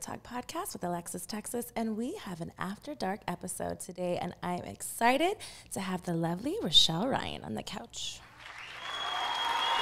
Talk podcast with Alexis, Texas, and we have an After Dark episode today, and I'm excited to have the lovely Richelle Ryan on the couch.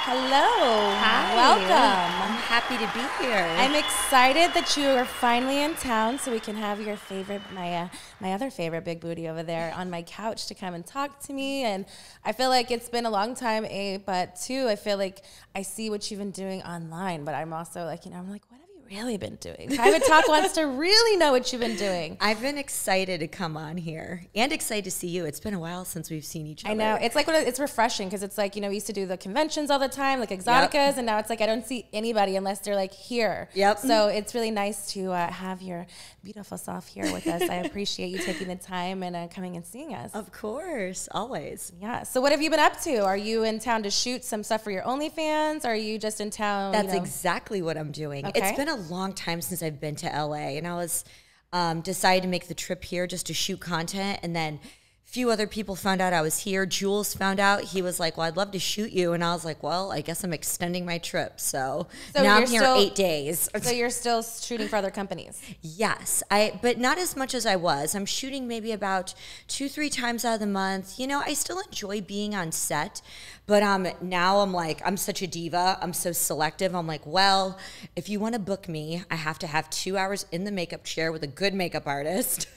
Hello. Hi. Welcome. I'm happy to be here. I'm excited that you are finally in town so we can have your favorite, my other favorite big booty over there on my couch to come and talk to me. And I feel like it's been a long time, A, but two, I feel like I see what you've been doing online, but I'm also like, I'm like, what have you really been doing? Private Talk wants to really know what you've been doing. I've been excited to come on here and excited to see you. It's been a while since we've seen each other. I know. It's like, it's refreshing because it's like, we used to do the conventions all the time, like Exoticas, and now it's like I don't see anybody unless they're like here. Yep. So it's really nice to have your beautiful self here with us. I appreciate you taking the time and coming and seeing us. Of course, always. Yeah. So what have you been up to? Are you in town to shoot some stuff for your OnlyFans? Are you just in town? That's exactly what I'm doing. Okay. It's been a long time since I've been to LA, and I was decided to make the trip here just to shoot content, and then few other people found out I was here. Jules found out. He was like, well, I'd love to shoot you. And I was like, well, I guess I'm extending my trip. So now I'm here 8 days. So you're still shooting for other companies? Yes, but not as much as I was. I'm shooting maybe about 2-3 times out of the month. I still enjoy being on set, but now I'm like, I'm such a diva. I'm so selective. I'm like, well, if you want to book me, I have to have 2 hours in the makeup chair with a good makeup artist.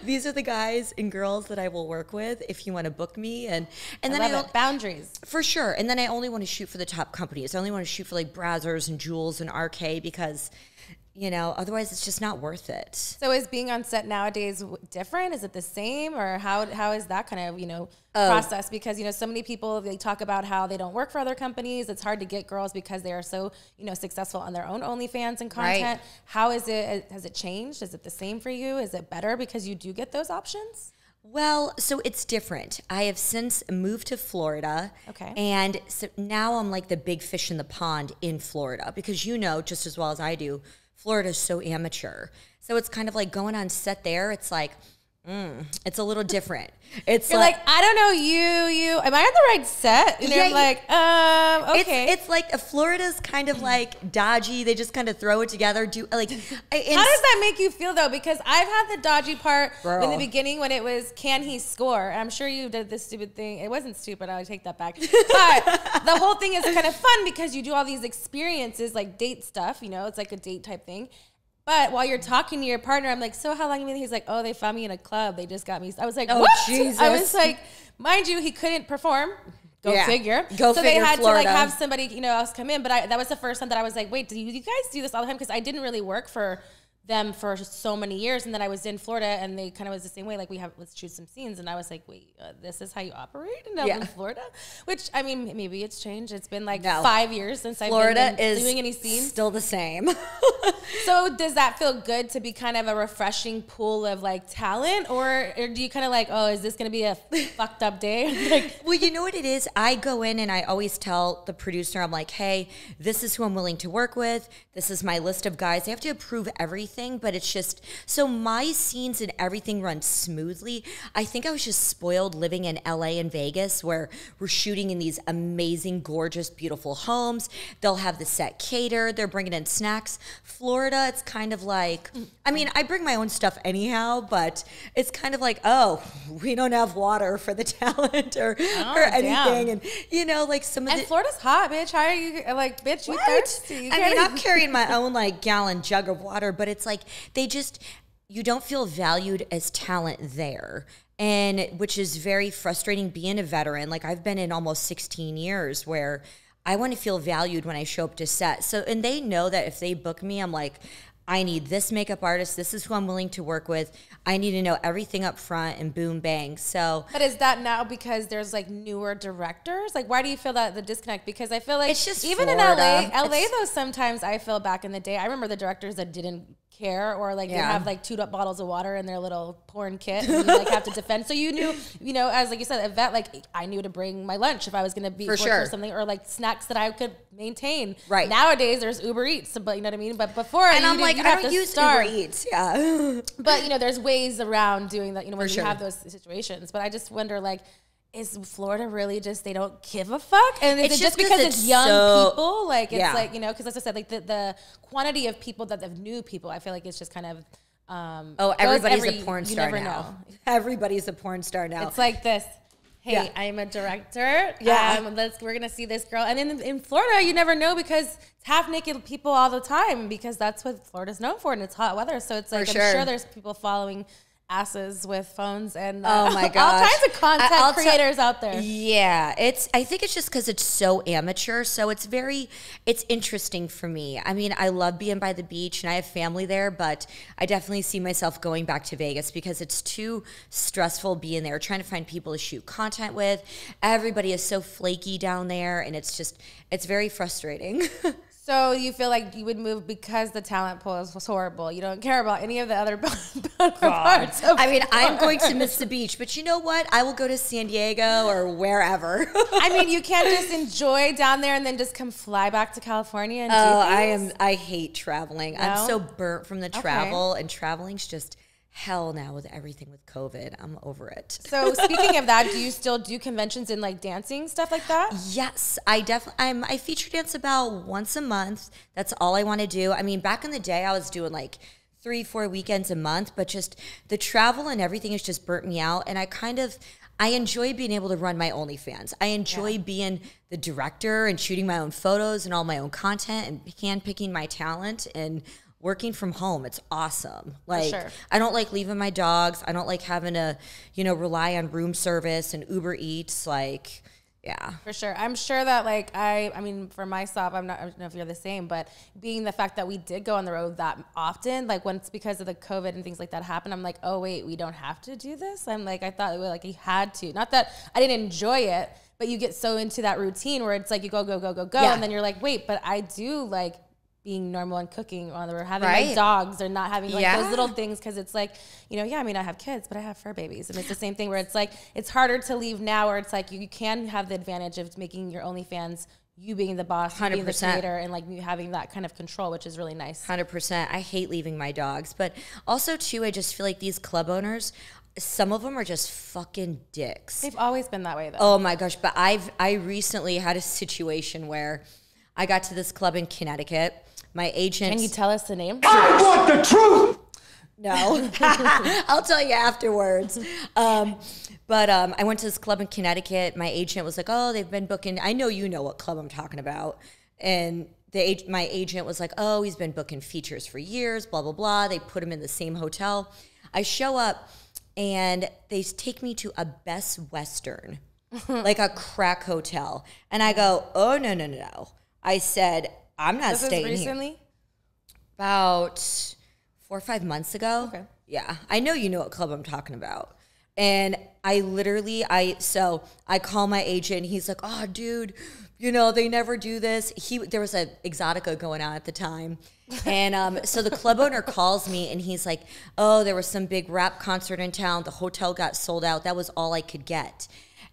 These are the guys and girls that I will work with if you want to book me. And then I love it. Boundaries. For sure. And then I only want to shoot for the top companies. I only want to shoot for like Brazzers and Jules and RK because otherwise it's just not worth it. So is being on set nowadays different? Is it the same? Or how is that kind of, process? Because, so many people, they talk about how they don't work for other companies. It's hard to get girls because they are so, successful on their own OnlyFans and content. Right. How is it? Has it changed? Is it the same for you? Is it better because you do get those options? Well, so it's different. I have since moved to Florida. Okay. And so now I'm like the big fish in the pond in Florida because just as well as I do, Florida is so amateur. So it's kind of like going on set there. It's like, it's a little different. You're like, I don't know you. Am I on the right set? And you're like, okay. It's like Florida's kind of like dodgy. They just kind of throw it together. How does that make you feel though? Because I've had the dodgy part in the beginning when it was, can he score? I'm sure you did this stupid thing. It wasn't stupid. I would take that back. But the whole thing is kind of fun because you do all these experiences like date stuff. It's like a date type thing. But while you're talking to your partner, I'm like, so how long have you been? He's like, oh, they found me in a club. They just got me. I was like, oh, what? Jesus. I was like, mind you, he couldn't perform. Go figure. So they had Florida. to have somebody, else come in. But that was the first time that I was like, wait, do you guys do this all the time? Because I didn't really work for them for so many years, and then I was in Florida, and they kind of was the same way. Like, let's shoot some scenes, and I was like, wait, this is how you operate in Florida? Which I mean, maybe it's changed. It's been like 5 years since I've been doing any scenes. Still the same. So does that feel good to be kind of a refreshing pool of like talent, or do you kind of like, oh, is this going to be a fucked up day? Like, well, you know what it is? I go in and I always tell the producer, I'm like, hey, this is who I'm willing to work with. This is my list of guys. They have to approve everything, but it's just, so my scenes and everything run smoothly. I think I was just spoiled living in LA and Vegas where we're shooting in these amazing, gorgeous, beautiful homes. They'll have the set catered. They're bringing in snacks. Florida, it's kind of like, I mean, I bring my own stuff anyhow, but it's kind of like, oh, we don't have water for the talent or anything. Damn. And, like some of and Florida's hot, bitch. How are you, like, bitch, you thirsty? I mean, I'm carrying my own, like, gallon jug of water, but it's like, you don't feel valued as talent there. And which is very frustrating being a veteran. Like, I've been in almost 16 years where I want to feel valued when I show up to set. So, and they know that if they book me, I'm like, I need this makeup artist. This is who I'm willing to work with. I need to know everything up front and boom, bang. So, but is that now because there's like newer directors? Like, why do you feel that the disconnect? Because I feel like it's just even Florida. in LA though, sometimes I feel back in the day, I remember the directors that didn't care, or like they have like 2 bottles of water in their little porn kit, and you like have to defend. So you knew, as like you said, Yvette, like I knew to bring my lunch if I was going to be for sure. Or something, or like snacks that I could maintain. Right nowadays, there's Uber Eats, but you know what I mean. But before, and I'm like, I don't use Uber Eats, but there's ways around doing that. When you have those situations. But I just wonder, like, is Florida really just, they don't give a fuck? And is It's it just just because 'cause it's it's young so- people? Like, it's Yeah. like, you know, because as I said, like the quantity of people that have new people, I feel like it's just kind of, everybody's a porn star you never now. know. Everybody's a porn star now. It's like this. Hey, Yeah. I'm a director. Yeah. We're gonna see this girl. And in Florida, you never know because it's half naked people all the time because that's what Florida's known for, and it's hot weather. So it's like, For I'm sure. sure there's people following asses with phones and Oh my all gosh. kinds of content I'll creators out there. Yeah, I think it's just because it's so amateur, so it's interesting for me. I mean, I love being by the beach and I have family there, but I definitely see myself going back to Vegas because it's too stressful being there, trying to find people to shoot content with. Everybody is so flaky down there, and it's very frustrating. So you feel like you would move because the talent pool was horrible. You don't care about any of the other parts of I mean, I'm going to miss the beach, but you know what? I will go to San Diego or wherever. I mean, you can't just enjoy down there and then just come fly back to California and do things? I hate traveling. No? I'm so burnt from the travel, and traveling's just hell now with everything with COVID. I'm over it. So speaking of that, do you still do conventions and like dancing stuff like that? Yes, I feature dance about once a month. That's all I want to do. I mean, back in the day, I was doing like 3-4 weekends a month, but just the travel and everything has just burnt me out. And I enjoy being able to run my OnlyFans. I enjoy being the director and shooting my own photos and all my own content and handpicking my talent and working from home. It's awesome. Like, sure. I don't like leaving my dogs. I don't like having to, rely on room service and Uber Eats. Like, yeah. For sure. I'm sure that like, I mean, for myself, I don't know if you're the same, but being the fact that we did go on the road that often, like once because of the COVID and things like that happened, I'm like, oh wait, we don't have to do this. I'm like, I thought like you had to, not that I didn't enjoy it, but you get so into that routine where it's like you go. Yeah. And then you're like, wait, but I do like being normal and cooking or having Right. my dogs or not having like Yeah. those little things. Cause it's like, I mean, I have kids, but I have fur babies. And it's the same thing where it's like, it's harder to leave now where it's like, you can have the advantage of making your OnlyFans, you being the boss, you being the 100%. creator, and like you having that kind of control, which is really nice. 100%. I hate leaving my dogs. But also, too, I just feel like these club owners, some of them are just fucking dicks. They've always been that way though. Oh my gosh. But I recently had a situation where I got to this club in Connecticut. My agent. Can you tell us the name? I want the truth! No. I'll tell you afterwards. But I went to this club in Connecticut. My agent was like, oh, they've been booking. I know you know what club I'm talking about. And my agent was like, oh, he's been booking features for years, blah, blah, blah. They put him in the same hotel. I show up, and they take me to a Best Western, like a crack hotel. And I go, oh, no. I said, I'm not This is staying here. recently? About 4 or 5 months ago. Okay. Yeah. I know you know what club I'm talking about. And I call my agent. He's like, oh, dude, they never do this. There was a Exotica going on at the time. And so the club owner calls me, and he's like, oh, there was some big rap concert in town. The hotel got sold out. That was all I could get.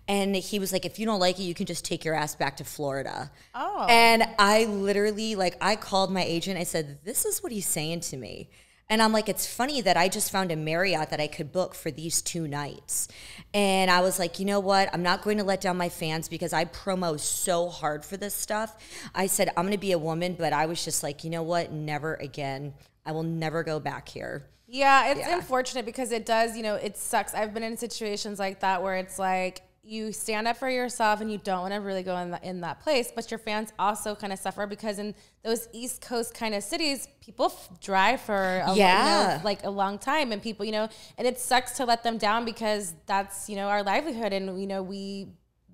And he was like, if you don't like it, you can just take your ass back to Florida. Oh. And I literally, I called my agent. I said, this is what he's saying to me. And I'm like, it's funny that I just found a Marriott that I could book for these 2 nights. And I was like, you know what? I'm not going to let down my fans because I promo so hard for this stuff. I said, I'm going to be a woman, but I was just like, you know what? Never again. I will never go back here. Yeah, it's unfortunate because it does, it sucks. I've been in situations like that where it's like, you stand up for yourself and you don't want to really go in that place, but your fans also kind of suffer because in those East Coast kind of cities, people drive for a long time, and people, and it sucks to let them down because that's, our livelihood, and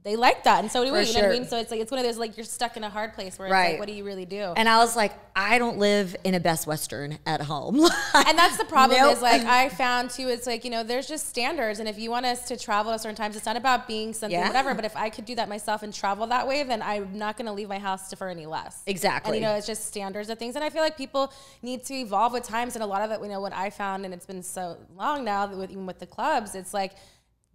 they like that, and so do we. You know what I mean? So it's like it's one of those like you're stuck in a hard place where it's like, what do you really do? And I was like, I don't live in a Best Western at home. And that's the problem. Is like I found too. It's like there's just standards, and if you want us to travel at certain times, it's not about being something whatever. But if I could do that myself and travel that way, then I'm not going to leave my house for any less. Exactly. And it's just standards of things, and I feel like people need to evolve with times, and a lot of it, what I found, and it's been so long now even with the clubs, it's like.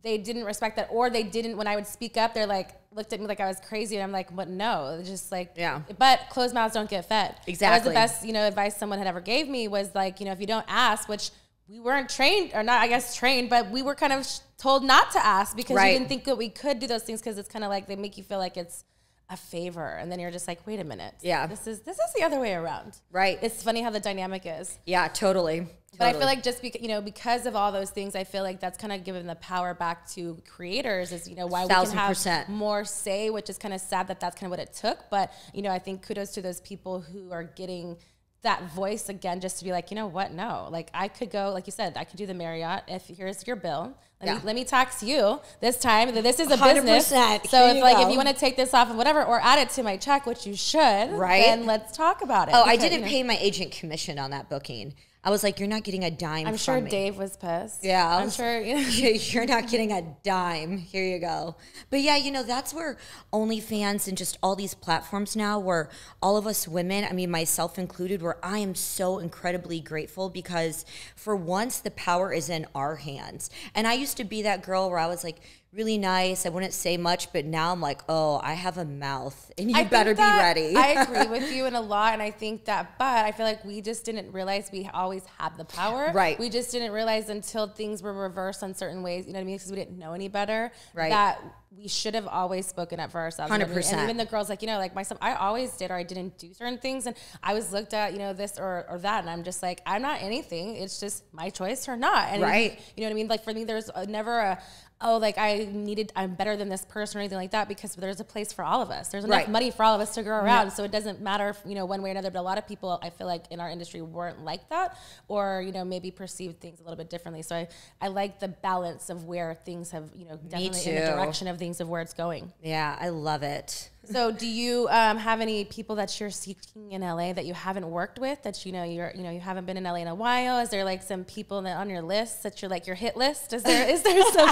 They didn't respect that, or they didn't, when I would speak up, they're like, looked at me like I was crazy. And I'm like, but no, it's just like, but closed mouths don't get fed. Exactly. That was the best, advice someone had ever gave me was like, if you don't ask, which we weren't trained, or not, I guess trained, but we were kind of told not to ask because we didn't think that we could do those things because it's kind of like they make you feel like it's a favor, and then you're just like, wait a minute, this is the other way around, right? It's funny how the dynamic is. Yeah, totally. But I feel like just because of all those things, I feel like that's kind of given the power back to creators. Is why we can have more say, which is kind of sad that that's kind of what it took. But I think kudos to those people who are getting that voice again, just to be like, what? No, like I could go, like you said, I could do the Marriott. If here's your bill, let me tax you this time. This is a 100%. Business. So if you want to take this off of whatever or add it to my check, which you should, then let's talk about it. Oh, I didn't pay my agent commission on that booking. I was like, you're not getting a dime. I'm sure Dave was pissed. Yeah. I'm sure. You're not getting a dime. Here you go. But yeah, that's where OnlyFans and just all these platforms now, where all of us women, I mean, myself included, where I am so incredibly grateful because for once the power is in our hands. And I used to be that girl where I was like, really nice. I wouldn't say much, but now I'm like, oh, I have a mouth and you better be ready. I agree with you in a lot. And I think that, but I feel like we just didn't realize we always had the power. Right. We just didn't realize until things were reversed on certain ways, you know what I mean? Because we didn't know any better. Right. That we should have always spoken up for ourselves. 100%. And even the girls, like, like myself, I always did, or I didn't do certain things. And I was looked at, this or that. And I'm just like, I'm not anything. It's just my choice or not. And right. You know what I mean? Like for me, there's never a, oh, like I'm better than this person or anything like that, because there's a place for all of us. There's enough money for all of us to go around. So it doesn't matter, if, one way or another, but a lot of people, I feel like in our industry weren't like that, or, maybe perceived things a little bit differently. So I like the balance of where things have, definitely in the direction of things of where it's going. Yeah, I love it. So do you have any people that you're seeking in LA that you haven't worked with, that you haven't been in LA in a while? Is there like some people that on your list that you're like your hit list? Is there some?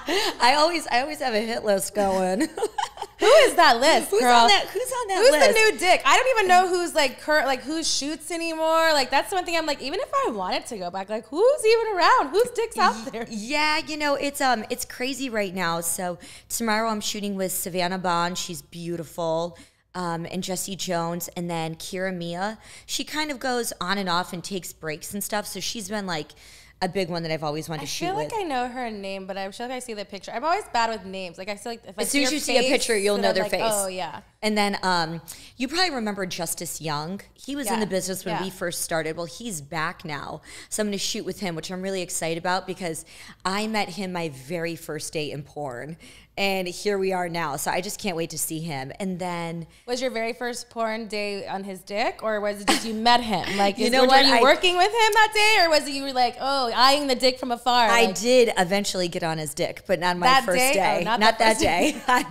I always have a hit list going. Who is that list, Who's girl? On that Who's list? The new dick? I don't even know who's like current, like who shoots anymore. Like that's the one thing I'm like, even if I wanted to go back, like who's even around? Whose dick's out there? Yeah, it's crazy right now. So tomorrow I'm shooting with Savannah Bond. She's beautiful. And Jessie Jones, and then Kira Mia. She kind of goes on and off and takes breaks and stuff. So she's been like a big one that I've always wanted to shoot with. I feel like I know her name, but I'm sure like I see the picture. I'm always bad with names. Like I feel like if as soon as you see a picture, you'll know their face. Oh yeah. And then you probably remember Justice Young. He was in the business when we first started. Well, he's back now. So I'm going to shoot with him, which I'm really excited about because I met him my very first day in porn. And here we are now. So I just can't wait to see him. And then... Was your very first porn day on his dick? Or was it just you met him? Like, you know what? Were you working with him that day? Or was it you were like, oh, eyeing the dick from afar? I did eventually get on his dick, but not my first day. Oh, not that day. I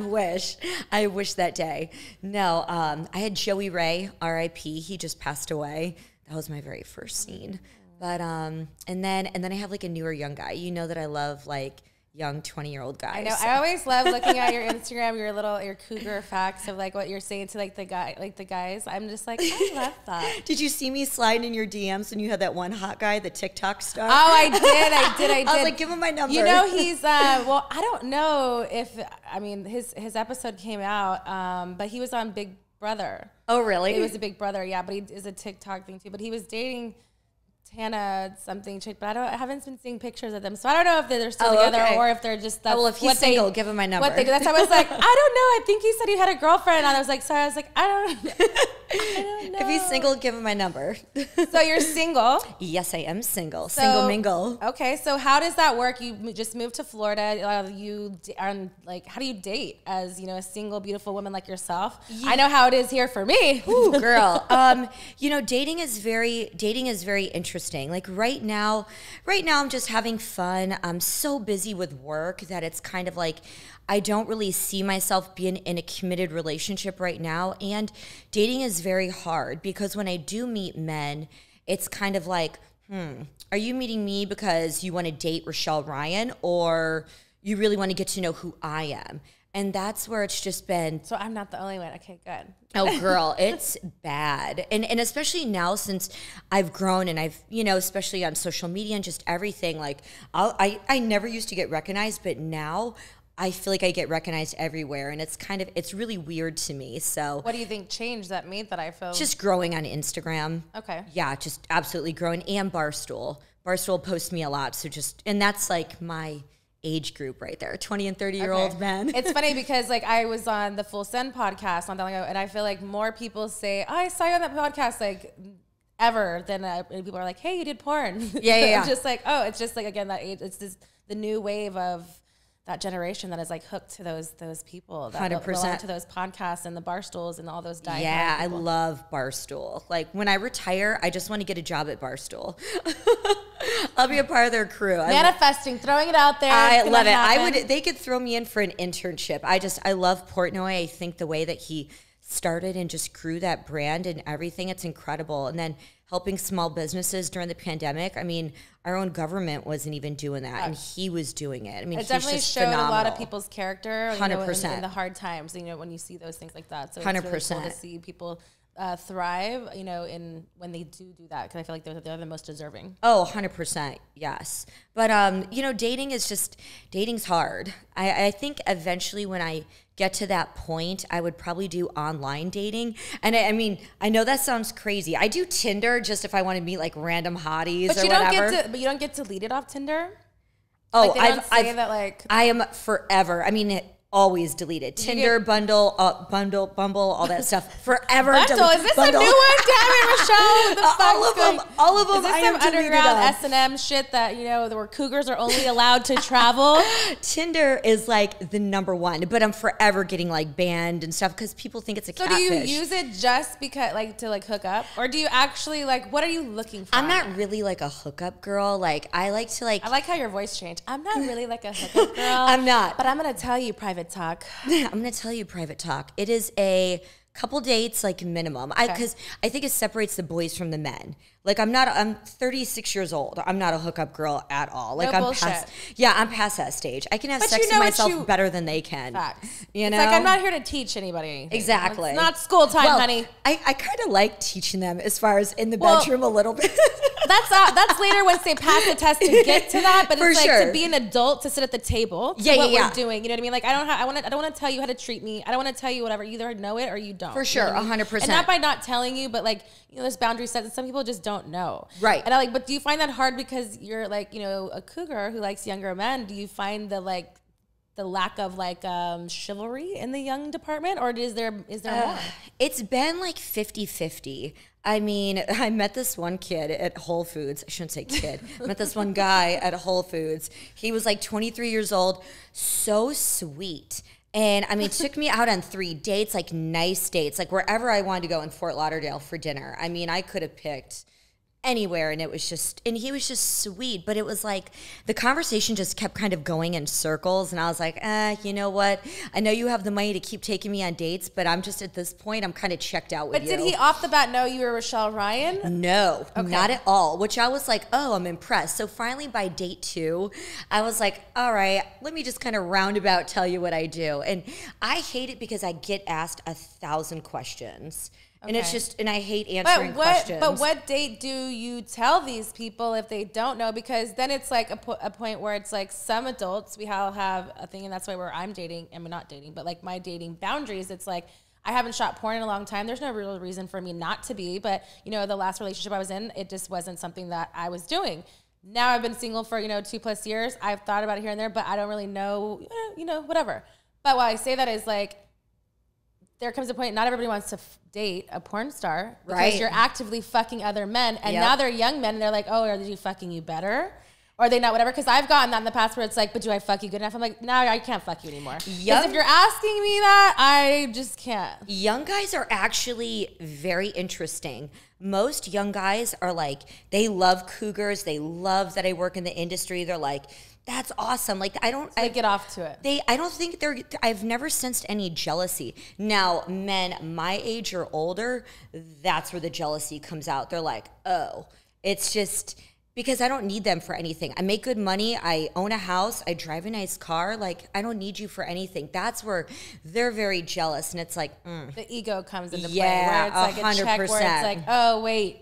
wish that day. No, I had Joey Ray, R.I.P. He just passed away. That was my very first scene. But and then I have like a newer young guy. You know that I love like young 20-year-old guys. I know. I always love looking at your Instagram, your cougar facts of like what you're saying to like the guys. I'm just like, I love that. Did you see me sliding in your DMs when you had that one hot guy, the TikTok star? Oh, I did. I was like, give him my number. He's well, I don't know if his episode came out, but he was on Big Brother. Oh, really? It was a Big Brother, yeah, but he is a TikTok thing too. But he was dating Tana something chick, but I haven't been seeing pictures of them, so I don't know if they're still together or if they're just. Well, if he's single, give him my number. That's how I was like, I don't know. I think he said he had a girlfriend, and I was like, sorry. I was like, I don't know. If he's single, give him my number. So you're single? Yes, I am single. Single mingle. Okay, so how does that work? You just moved to Florida. You are like, how do you date as a single, beautiful woman like yourself? Yeah. I know how it is here for me. Ooh, girl. Dating is very interesting. Like right now I'm just having fun. I'm so busy with work that it's kind of like I don't really see myself being in a committed relationship right now. And dating is very hard because when I do meet men, it's kind of like, are you meeting me because you want to date Richelle Ryan or you really want to get to know who I am? And that's where it's just been. So I'm not the only one. Okay, good. Oh, girl, it's bad. And especially now since I've grown and I've, especially on social media and just everything, like I never used to get recognized, but now I feel like I get recognized everywhere, and it's really weird to me. So what do you think changed that made that I feel? Just growing on Instagram. Okay. Yeah, just absolutely growing, and Barstool. Barstool posts me a lot, so and that's like my age group right there, 20 and 30-year-old men. It's funny because like I was on the Full Send podcast not that long ago, and I feel like more people say, oh, I saw you on that podcast, like ever than people are like, hey, you did porn. Yeah. I'm just like, oh, it's just like, again, that age, it's just the new wave of that generation that is like hooked to those people that 100% belong to those podcasts and the Barstools and all those diehard Yeah, people. I love Barstool. Like when I retire, I just want to get a job at Barstool. I'll be a part of their crew. Manifesting, throwing it out there. I love it. They could throw me in for an internship. I love Portnoy. I think the way that he started and just grew that brand and everything, it's incredible. And then helping small businesses during the pandemic. I mean, our own government wasn't even doing that, and he was doing it. I mean, it definitely showed phenomenal. A lot of people's character, 100% in the hard times. When you see those things like that, so 100%. It's really cool to see people thrive. In when they do that, because I feel like they're the most deserving. Oh, 100%, yes. But dating's hard. I think eventually when I get to that point, I would probably do online dating. And I mean, I know that sounds crazy. I do Tinder just if I want to meet like random hotties or whatever. But you don't get deleted off Tinder? Oh, like, they don't say that like I am forever. I mean, always deleted. Tinder, Bumble, all that stuff. Forever deleted. Is this a new one? Damn it, Richelle. The all of them. Is this some underground S&M shit that, where cougars are only allowed to travel? Tinder is like the number one, but I'm forever getting like banned and stuff because people think it's a catfish. So do you use it just because to hook up? Or do you actually what are you looking for? I'm not really like a hookup girl. Like I like to I like how your voice changed. I'm not really like a hookup girl. I'm not. But I'm going to tell you private talk. I'm going to tell you private talk. It is a couple dates like minimum. Because I think it separates the boys from the men. Like I'm 36 years old. I'm not a hookup girl at all. Like I'm past that stage. I can have sex with myself better than they can. Facts. It's like I'm not here to teach anybody anything. Exactly. It's not school time, honey. I kind of like teaching them as far as in the bedroom a little bit. That's later once they pass the test to get to that. But it's sure. To be an adult, to sit at the table. We're doing. You know what I mean? Like I don't want to tell you how to treat me. I don't want to tell you whatever. You either know it or you don't. For sure, 100%. And not by not telling you, but there's boundary sets that some people just don't know. Right. And but do you find that hard because you're a cougar who likes younger men? Do you find the lack of chivalry in the young department, or is there more? It's been like 50-50. I mean, I met this one kid at Whole Foods. I shouldn't say kid. I met this one guy at Whole Foods. He was like 23 years old. So sweet. And I mean, took me out on 3 dates, like nice dates, like wherever I wanted to go in Fort Lauderdale for dinner. I mean, I could have picked anywhere, and he was just sweet, but it was like the conversation just kept kind of going in circles, and I was like, you know what, I know you have the money to keep taking me on dates, but I'm just at this point I'm kind of checked out with you. But did he off the bat know you were Richelle Ryan? No, not at all, which I was like, oh, I'm impressed. So finally by date 2 I was like, all right, let me just kind of roundabout tell you what I do. And I hate it because I get asked 1,000 questions. And it's just, and I hate answering questions. But what date do you tell these people if they don't know? Because then it's like a point where it's like some adults, we all have a thing, and that's why I'm dating, I'm not dating, but like my dating boundaries, it's like, I haven't shot porn in a long time. There's no real reason for me not to be, but the last relationship I was in, it just wasn't something that I was doing. Now I've been single for, 2+ years. I've thought about it here and there, but I don't really know, whatever. But why I say that is like, there comes a point, not everybody wants to date a porn star because you're actively fucking other men. And now they're young men and they're like, oh, are they fucking you better? Or are they not, whatever? Because I've gotten that in the past where it's like, but do I fuck you good enough? I'm like, no, I can't fuck you anymore. Because if you're asking me that, I just can't. Young guys are actually very interesting. Most young guys are like, they love cougars. They love that I work in the industry. They're like, that's awesome. Like, I get off to it. I don't think I've never sensed any jealousy. Now, men my age or older, that's where the jealousy comes out. They're like, oh, it's just because I don't need them for anything. I make good money. I own a house. I drive a nice car. Like, I don't need you for anything. That's where they're very jealous. And it's like, the ego comes into play. Yeah, where it's like 100%. A check where it's like, oh, wait.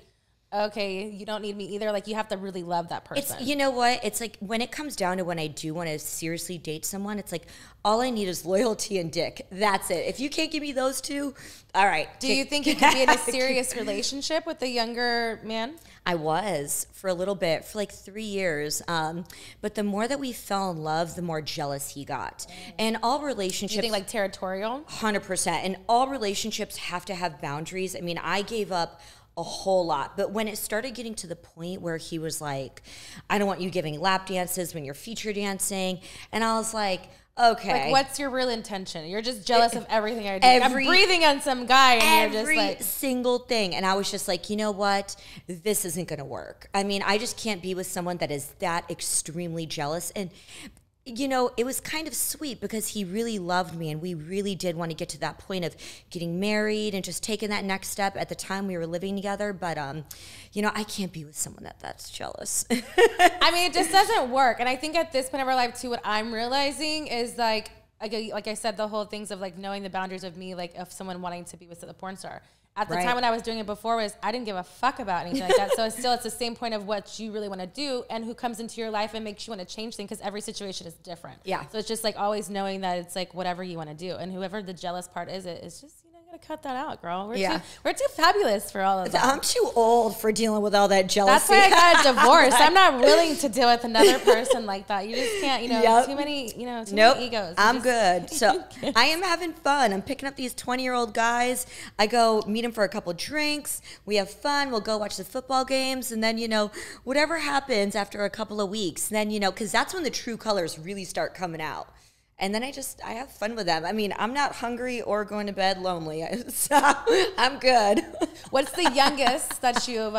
okay, you don't need me either. Like, you have to really love that person. You know what? It's like when it comes down to when I do want to seriously date someone, it's like all I need is loyalty and dick. That's it. If you can't give me those two, all right. Do you think you could be in a serious relationship with a younger man? I was for a little bit, for like 3 years. But the more that we fell in love, the more jealous he got. And all relationships... You think like territorial? 100%. And all relationships have to have boundaries. I mean, I gave up a whole lot. But when it started getting to the point where he was like, I don't want you giving lap dances when you're feature dancing. And I was like... Okay. Like, what's your real intention? You're just jealous of everything I do. I'm breathing on some guy, and you're just like... Every single thing. And I was just like, you know what? This isn't going to work. I mean, I just can't be with someone that is that extremely jealous. And, you know, it was kind of sweet because he really loved me, and we really did want to get to that point of getting married and just taking that next step at the time we were living together. But, you know, I can't be with someone that's jealous. I mean, it just doesn't work. And I think at this point of our life, too, what I'm realizing is, like I said, the whole things of, like, knowing the boundaries of me, like, of someone wanting to be with a porn star. At the time when I was doing it before, was I didn't give a fuck about anything like that. So it's the same point of what you really want to do and who comes into your life and makes you want to change things, because every situation is different. Yeah. So it's just like always knowing that it's like whatever you want to do, and whoever the jealous part is, it's just, you know, you gotta cut that out, girl. We're too fabulous for all of that. I'm too old for dealing with all that jealousy. That's why I got a divorce. I'm not willing to deal with another person like that. You just can't, you know, too many egos. I'm good. So I am having fun. I'm picking up these 20-year-old guys. I go meet them for a couple drinks. We have fun. We'll go watch the football games. And then, you know, whatever happens after a couple of weeks, then, you know, because that's when the true colors really start coming out. And then I have fun with them. I mean, I'm not hungry or going to bed lonely. So I'm good. What's the youngest that you've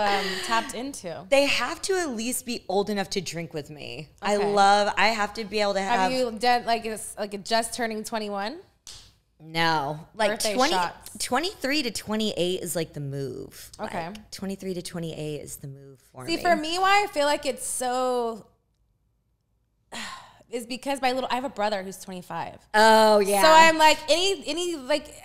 tapped into? They have to at least be old enough to drink with me. Okay. I have to be able to have. Have you done like just turning 21? No. Like 23 to 28 is like the move. Okay. Like 23 to 28 is the move for me. See, for me, why I feel like it's so... is because I have a brother who's 25. Oh yeah. So I'm like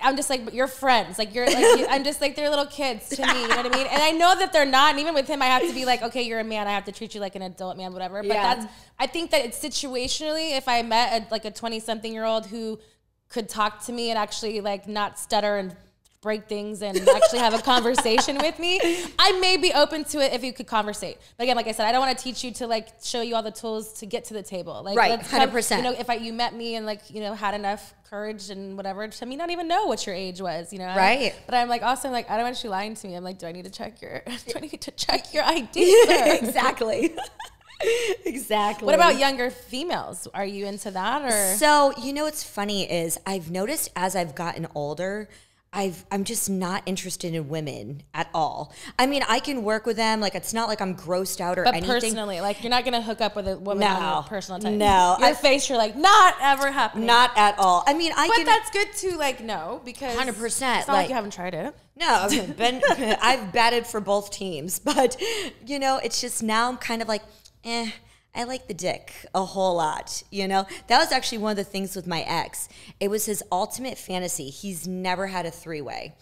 I'm just like you're friends. Like I'm just like they're little kids to me. You know what I mean? And I know that they're not. And even with him, I have to be like, okay, you're a man. I have to treat you like an adult man, whatever. But I think that it's situationally. If I met a 20-something-year-old who could talk to me and actually like not stutter and break things and actually have a conversation with me, I may be open to it if you could conversate. But again, like I said, I don't want to teach you to like show you all the tools to get to the table. Like, right, 100%. You know, if you met me and like, you know, had enough courage and whatever to me not even know what your age was, you know. Right. But I'm like, also like, I don't want you lying to me. I'm like, do I need to check your ID? Exactly. Exactly. What about younger females? Are you into that or? So, you know, what's funny is I've noticed as I've gotten older, I'm just not interested in women at all. I mean, I can work with them. Like, it's not like I'm grossed out or anything. But personally, like, you're not going to hook up with a woman on your personal time. No. Your face, you're like, not ever happening. Not at all. I mean, But that's good to, like, know, because 100%. It's not like you haven't tried it. No, I've batted for both teams. But, you know, it's just now I'm kind of like, I like the dick a whole lot, you know? That was actually one of the things with my ex. It was his ultimate fantasy. He's never had a three-way.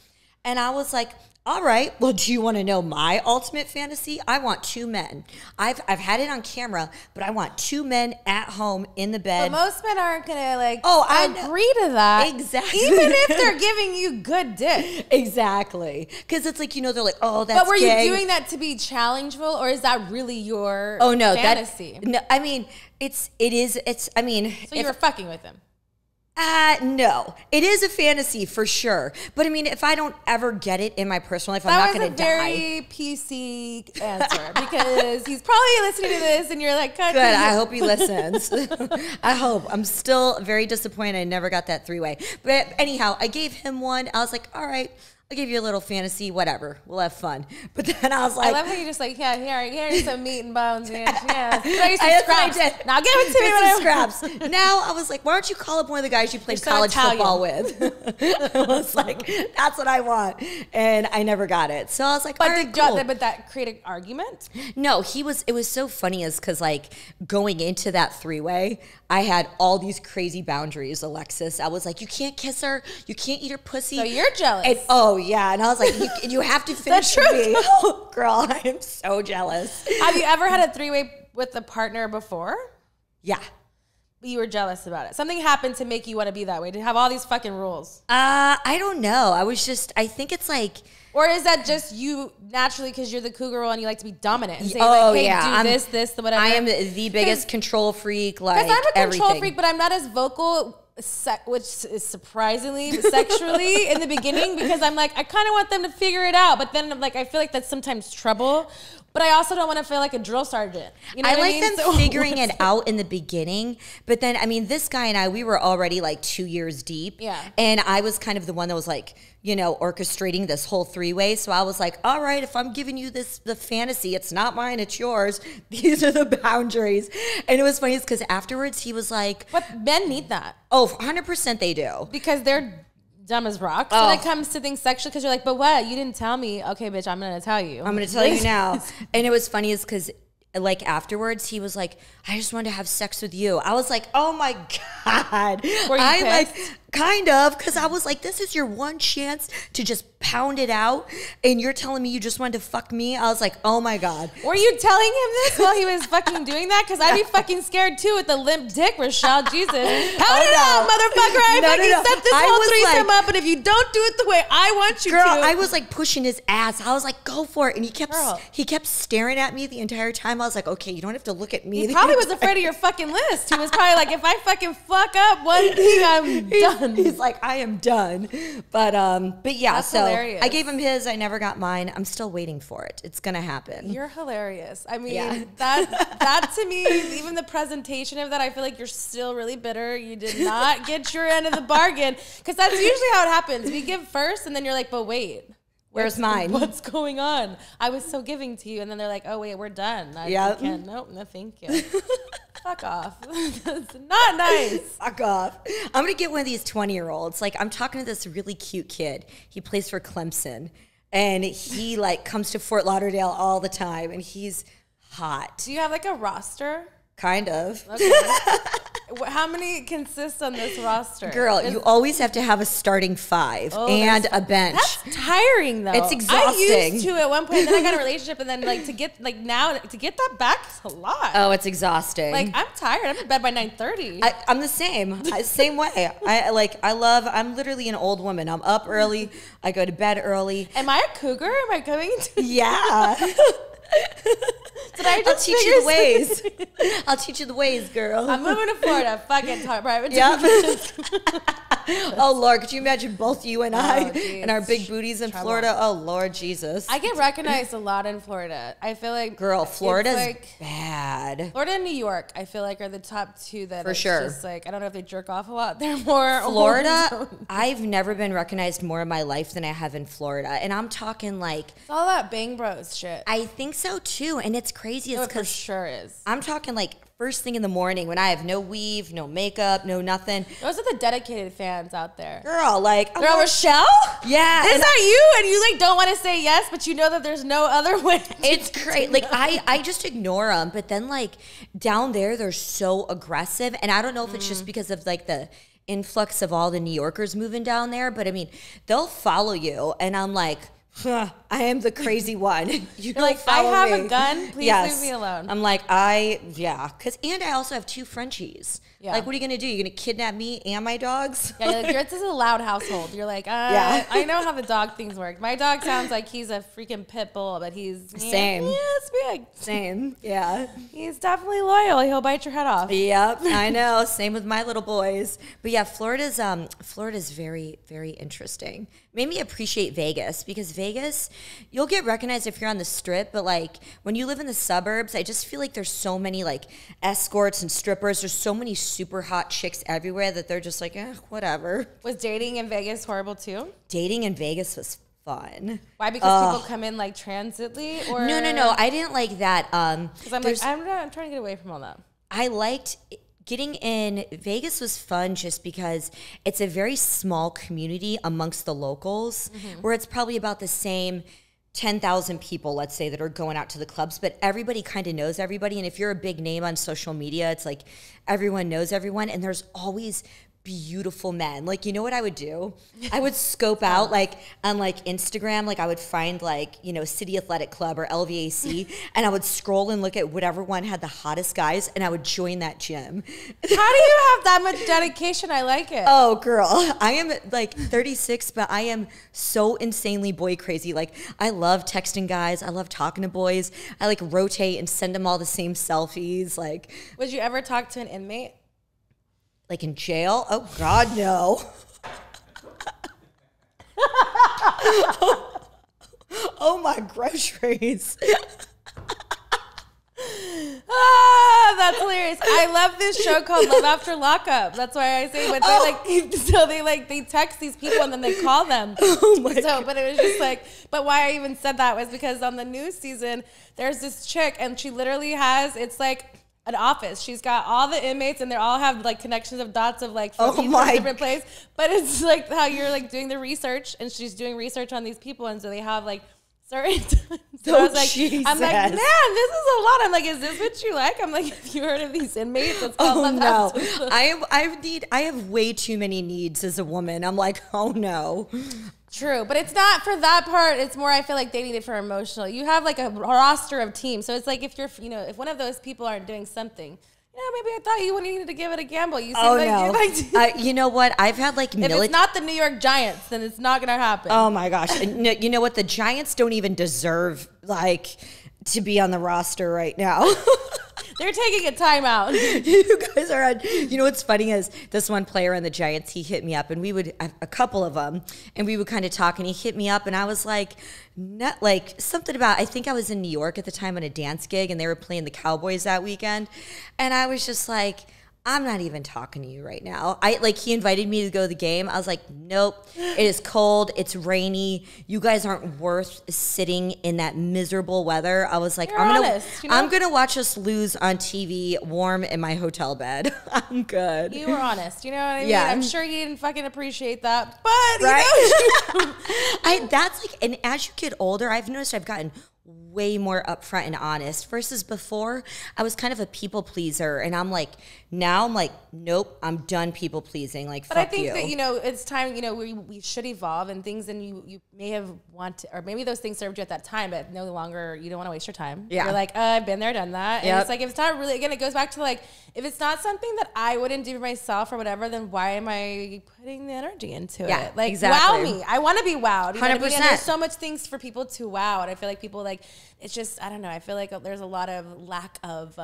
And I was like, all right, well, do you want to know my ultimate fantasy? I want two men. I've had it on camera, but I want two men at home in the bed. But most men aren't going to, like, agree to that. Exactly. Even if they're giving you good dick. Exactly. Because it's like, you know, they're like, oh, that's But were gay. you doing that to be challengeful, or is that really your fantasy? No, I mean, it's, I mean. So you were fucking with him? No, it is a fantasy for sure. But I mean, if I don't ever get it in my personal life, I'm not going to die. That was a very PC answer because he's probably listening to this and you're like, good. I hope he listens. I hope. I'm still very disappointed I never got that three-way. But anyhow, I gave him one. I was like, all right, I'll give you a little fantasy, whatever. We'll have fun. But then I was like... I love how you just like, here's some meat and bones, man. Yeah, some scraps. Now give it to me. Some scraps. Now I was like, why don't you call up one of the guys you played college football with? I was like, that's what I want. And I never got it. So I was like, all right, cool. But that created an argument? No, it was so funny is because like going into that three-way, I had all these crazy boundaries, Alexis. I was like, you can't kiss her. You can't eat her pussy. So you're jealous. And, oh yeah. And I was like, you have to finish with me. Oh, girl, I am so jealous. Have you ever had a three-way with a partner before? Yeah. But you were jealous about it. Something happened to make you want to be that way, to have all these fucking rules. I don't know. I think it's like, or is that just you naturally because you're the cougar girl and you like to be dominant? And say do this, whatever. I am the biggest control freak. Like, because I'm a control everything. freak, but I'm not as vocal, which is surprisingly sexually in the beginning, because I'm like, I kind of want them to figure it out, but then I'm like, I feel like that's sometimes trouble. But I also don't want to feel like a drill sergeant. You know I like them figuring it out in the beginning. But then, I mean, this guy and I, we were already like 2 years deep. Yeah. And I was kind of the one that was like, you know, orchestrating this whole three-way. So I was like, all right, if I'm giving you the fantasy, it's not mine, it's yours. These are the boundaries. And it was funny because afterwards he was like. But men need that. Oh, 100% they do. Because they're dumb as rocks when it comes to things sexual, because you're like, but what? You didn't tell me. Okay, bitch, I'm gonna tell you. I'm gonna tell you now. And it was funny is because like afterwards he was like, I just wanted to have sex with you. I was like, oh my God. Were you pissed? Like kind of, because I was like, this is your one chance to just pound it out, and you're telling me you just wanted to fuck me. I was like, oh my God. Were you telling him this while he was fucking doing that? Because I'd be fucking scared too with the limp dick, Richelle. Jesus. Pound it out, motherfucker. I fucking set this whole threesome up, and if you don't do it the way I want you to. Girl, I was like pushing his ass. I was like, go for it. And he kept staring at me the entire time. I was like, okay, you don't have to look at me. He probably was afraid of your fucking list. He was probably like, if I fucking fuck up one thing, I'm done. He's like, I am done. But yeah, that's so hilarious. I gave him his. I never got mine. I'm still waiting for it. It's gonna happen. You're hilarious. I mean, that to me, even the presentation of that, I feel like you're still really bitter. You did not get your end of the bargain, because that's usually how it happens. We give first, and then you're like, but wait. Where's mine? What's going on? I was so giving to you, and then they're like, "Oh wait, we're done." Nope, no, thank you. Fuck off. That's not nice. Fuck off. I'm gonna get one of these 20-year-olds. Like, I'm talking to this really cute kid. He plays for Clemson, and he like comes to Fort Lauderdale all the time, and he's hot. Do you have like a roster? Kind of. Okay. How many consist on this roster? Girl, you always have to have a starting 5 and a bench. That's tiring, though. It's exhausting. I used to at one point, and then I got a relationship, and then like to get that back is a lot. Oh, it's exhausting. Like, I'm tired. I'm in bed by 9:30. I'm the same. Same way. I'm literally an old woman. I'm up early. I go to bed early. Am I a cougar? Am I coming to? Yeah. I'll teach you the ways. I'll teach you the ways, girl. I'm moving to Florida. Fucking private. Yep. Oh, Lord. Could you imagine both you and I and our big booties in Florida? Oh, Lord Jesus. I get recognized a lot in Florida. I feel like... Girl, Florida's like, bad. Florida and New York, I feel like, are the top two that... For sure. Just like, I don't know if they jerk off a lot. They're more... Florida, I've never been recognized more in my life than I have in Florida. And I'm talking like... It's all that Bang Bros shit. I think so, too. And it's crazy. It's because... It sure is. I'm talking like... First thing in the morning when I have no weave, no makeup, no nothing. Those are the dedicated fans out there. Girl, like... Girl, Richelle? Yeah. Is that you? And you like don't want to say yes, but you know that there's no other way. It's great. Like I just ignore them. But then like down there, they're so aggressive. And I don't know if it's just because of like the influx of all the New Yorkers moving down there. But I mean, they'll follow you. And I'm like... I am the crazy one. You don't like, follow I have me. a gun. Please leave me alone. I'm like, and I also have 2 Frenchies. Yeah. Like, what are you going to do? You're going to kidnap me and my dogs? Yeah, you're like, yours is a loud household. You're like, I know how the dog things work. My dog sounds like he's a freaking pit bull, but he's... Same. Yeah, it's big. Same, yeah. He's definitely loyal. He'll bite your head off. Yep, I know. Same with my little boys. But yeah, Florida's very, very interesting. Made me appreciate Vegas, because Vegas, you'll get recognized if you're on the strip, but like when you live in the suburbs, I just feel like there's so many like escorts and strippers. There's so many super hot chicks everywhere that they're just like, whatever. Was dating in Vegas horrible too? Dating in Vegas was fun. Why? Because people come in like transitly, or no. I didn't like that. Because I'm trying to get away from all that. I liked getting in. Vegas was fun just because it's a very small community amongst the locals, where it's probably about the same 10,000 people, let's say, that are going out to the clubs, but everybody kind of knows everybody. And if you're a big name on social media, it's like everyone knows everyone. And there's always beautiful men. Like, you know what I would do? I would scope out like on like Instagram, like I would find like, you know, City Athletic Club or LVAC, and I would scroll and look at whatever one had the hottest guys, and I would join that gym. How do you have that much dedication? I like it. Oh, girl, I am like 36, but I am so insanely boy crazy. Like, I love texting guys. I love talking to boys. I like rotate and send them all the same selfies. Like, would you ever talk to an inmate? Like in jail? Oh, God, no. Oh, my groceries. That's hilarious. I love this show called Love After Lockup. That's why I say, but they text these people and then they call them. Oh my God. But it was just like, but why I even said that was because on the new season, there's this chick and she literally has, it's like an office. She's got all the inmates and they all have like connections of dots of like from different places. But it's like how you're like doing the research and she's doing research on these people. And so they have like certain so I was like, Jesus. I'm like, man, this is a lot. I'm like, is this what you like? I'm like, have you heard of these inmates? It's called no. I have way too many needs as a woman. I'm like, oh no. True, but it's not for that part. It's more, I feel like they need it for emotional. You have like a roster of teams. So it's like if you're, you know, if one of those people aren't doing something, maybe I thought you needed to give it a gamble. You seem like you know what? I've had like if it's not the New York Giants, then it's not going to happen. Oh my gosh. You know what? The Giants don't even deserve like to be on the roster right now. They're taking a timeout. You guys are on. You know what's funny is this one player on the Giants, he hit me up and we would, a couple of them, and we would kind of talk and he hit me up and I was like, not like something about, I think I was in New York at the time on a dance gig and they were playing the Cowboys that weekend. And I was just like, I'm not even talking to you right now. He invited me to go to the game. I was like, nope. It is cold. It's rainy. You guys aren't worth sitting in that miserable weather. I was like, I'm gonna watch us lose on TV, warm in my hotel bed. I'm good. You were honest. You know what I mean? Yeah. I'm sure you didn't fucking appreciate that, but right. That's like, and as you get older, I've noticed I've gotten way more upfront and honest versus before I was kind of a people pleaser and now I'm like nope, I'm done people pleasing, like but fuck I think you. that it's time, we should evolve and things, and you may have or maybe those things served you at that time, but no longer, you don't want to waste your time. You're like, I've been there, done that. And it's like, if it's not really, again, it goes back to like, if it's not something that I wouldn't do for myself or whatever, then why am I putting the energy into it? Like, wow me. I want to be wowed. 100%. And there's so much things for people to wow. And I feel like people like, it's just, I don't know. I feel like there's a lot of lack of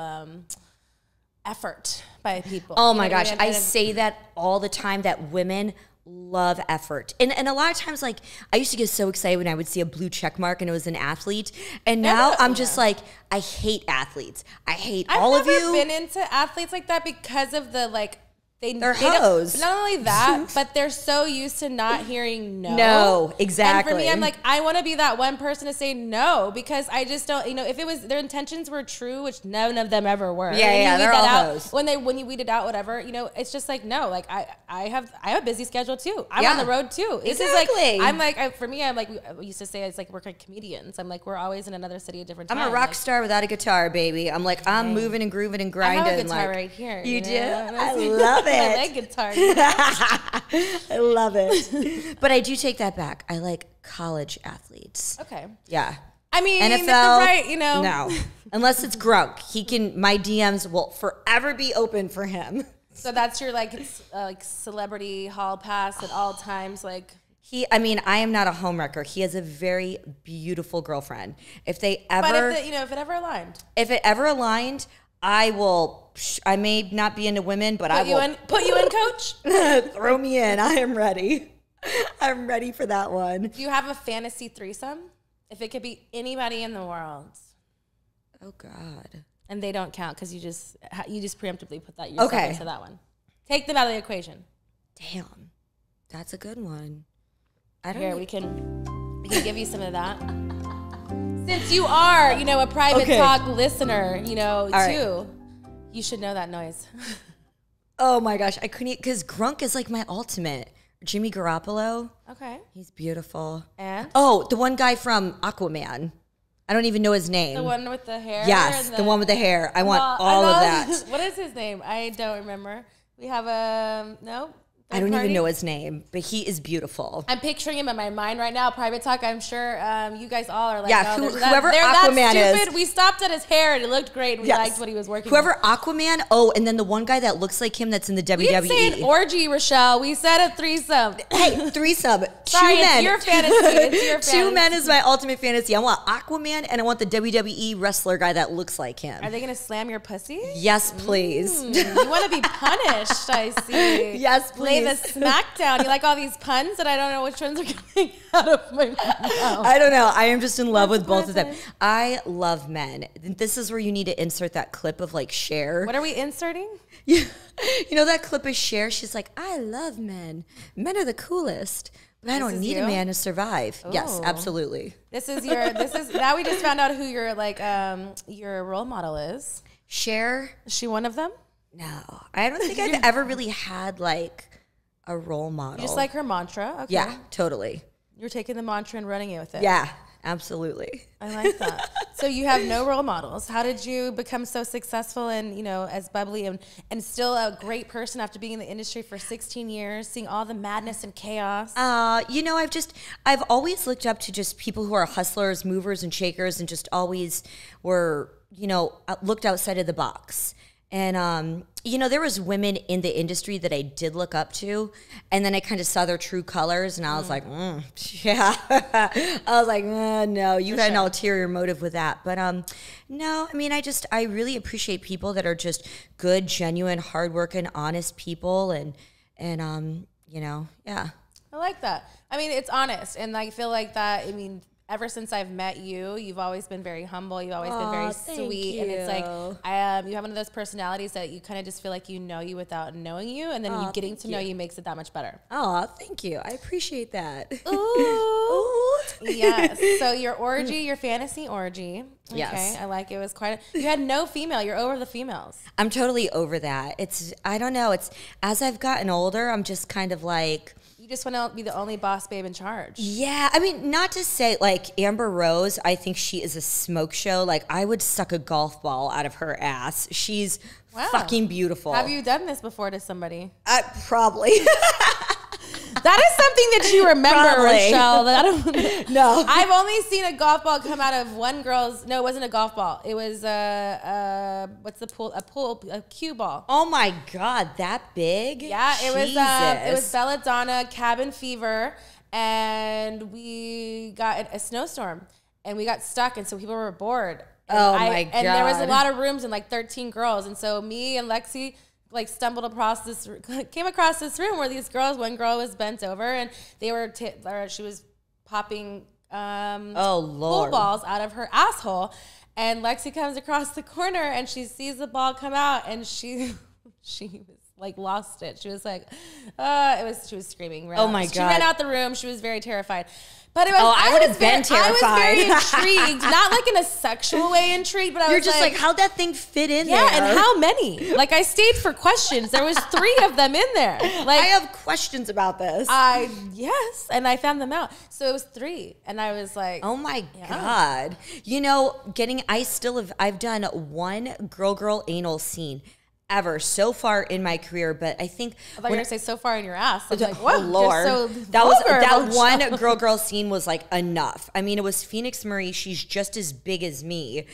effort by people. Oh my gosh. I say that all the time, that women love effort. And a lot of times, like, I used to get so excited when I would see a blue check mark and it was an athlete. And now I'm just like, I hate athletes. I hate all of you. I've never been into athletes like that because of the, like, they're hoes. Not only that, but they're so used to not hearing no. No, exactly. And for me, I'm like, I want to be that one person to say no, because I just don't, if it was, their intentions were true, which none of them ever were. Yeah, they're all hoes. When you weeded out whatever, it's just like, no, like I have a busy schedule too. I'm on the road too. This is like, for me, I'm like, we used to say it's like we're like comedians. I'm like, we're always in another city at different times. I'm a rock star without a guitar, baby. I'm like, I'm moving and grooving and grinding. I have a guitar right here. You do? I love it. I like guitar. I love it. But I do take that back. I like college athletes. Okay. Yeah. I mean, NFL, if they're right, No. Unless it's Grunk. My DMs will forever be open for him. So that's your like celebrity hall pass at all times, like. I am not a homewrecker. He has a very beautiful girlfriend. If it ever aligned, I may not be into women, but I will put you in, coach. Throw me in. I am ready. I'm ready for that one. Do you have a fantasy threesome? If it could be anybody in the world. Oh God. And they don't count because you just preemptively put that yourself into that one. Take them out of the equation. Damn, that's a good one. We can give you some of that. Since you are, a private talk listener, too. Right. You should know that noise. Oh my gosh, I couldn't, because Grunk is like my ultimate. Jimmy Garoppolo. Okay. He's beautiful. And? Oh, the one guy from Aquaman. I don't even know his name. The one with the hair? Yes, the one with the hair. I want all of that. What is his name? I don't remember. We have I don't even know his name, but he is beautiful. I'm picturing him in my mind right now. Private talk. I'm sure you guys all are like, yeah, oh, whoever they're Aquaman that stupid. is. We stopped at his hair and it looked great. And we liked what he was working. Whoever with. Aquaman. Oh, and then the one guy that looks like him that's in the WWE. We didn't say an orgy, Richelle. We said a threesome. Hey, threesome. Sorry, two men. It's your fantasy. It's your fantasy. 2 men is my ultimate fantasy. I want Aquaman and I want the WWE wrestler guy that looks like him. Are they gonna slam your pussy? Yes, please. You want to be punished? I see. Yes, please. Lay the smackdown. You like all these puns that I don't know which ones are coming out of my mouth. I don't know. I am just in love with both of them. I love men. This is where you need to insert that clip of like Cher. What are we inserting? You know that clip of Cher? She's like, I love men. Men are the coolest. But I don't need a man to survive. Ooh. Yes, absolutely. Now we just found out who your your role model is. Cher. Is she one of them? No. I don't think I've ever really had like a role model. You just like her mantra? Okay. Yeah, totally. You're taking the mantra and running it with it. Yeah, absolutely. I like that. So you have no role models. How did you become so successful and, as bubbly and still a great person after being in the industry for 16 years, seeing all the madness and chaos? I've always looked up to just people who are hustlers, movers and shakers and just always were, looked outside of the box. And, there was women in the industry that I did look up to. And then I kind of saw their true colors. And I was like, yeah. I was like, no, you had an ulterior motive with that. But no, I mean, I really appreciate people that are just good, genuine, hardworking, honest people. And yeah. I like that. I mean, it's honest. And I feel like that, ever since I've met you, you've always been very humble. You've always been very sweet. And it's like, you have one of those personalities that you kind of just feel like you know you without knowing you. And then getting to know you makes it that much better. Oh, thank you. I appreciate that. Ooh. Yes. So your orgy, your fantasy orgy. Okay. Yes. I like it. It was you had no female. You're over the females. I'm totally over that. I don't know. As I've gotten older, I'm just kind of like, you just want to be the only boss babe in charge. Yeah. I mean, not to say like Amber Rose, I think she is a smoke show. Like I would suck a golf ball out of her ass. She's fucking beautiful. Have you done this before to somebody? Probably. That is something that you remember, Richelle. No. I've only seen a golf ball come out of one girl's. No, it wasn't a golf ball. It was what's the pool? A cue ball. Oh my God, that big? Yeah, it was Belladonna Cabin Fever, and we got a snowstorm, and we got stuck, and so people were bored. And my God. And there was a lot of rooms and like 13 girls, and so me and Lexi came across this room where these girls, one girl was bent over and they were, she was popping pool balls out of her asshole. And Lexi comes across the corner and she sees the ball come out and she was like lost it. She was like, she was screaming. Oh my God. She ran out the room. She was very terrified. But it was, I would have been terrified. I was very intrigued, not like in a sexual way intrigued, but I You're was just like, how'd that thing fit in there? Yeah, and how many? Like I stayed for questions. There was 3 of them in there. Like I have questions about this. Yes, and I found them out. So it was 3, and I was like, oh my God. I've done one girl anal scene ever so far in my career, but I think I thought you were gonna say so far in your ass. I'm like, what? Lord, so that one girl scene was like enough. I mean, it was Phoenix Marie. She's just as big as me,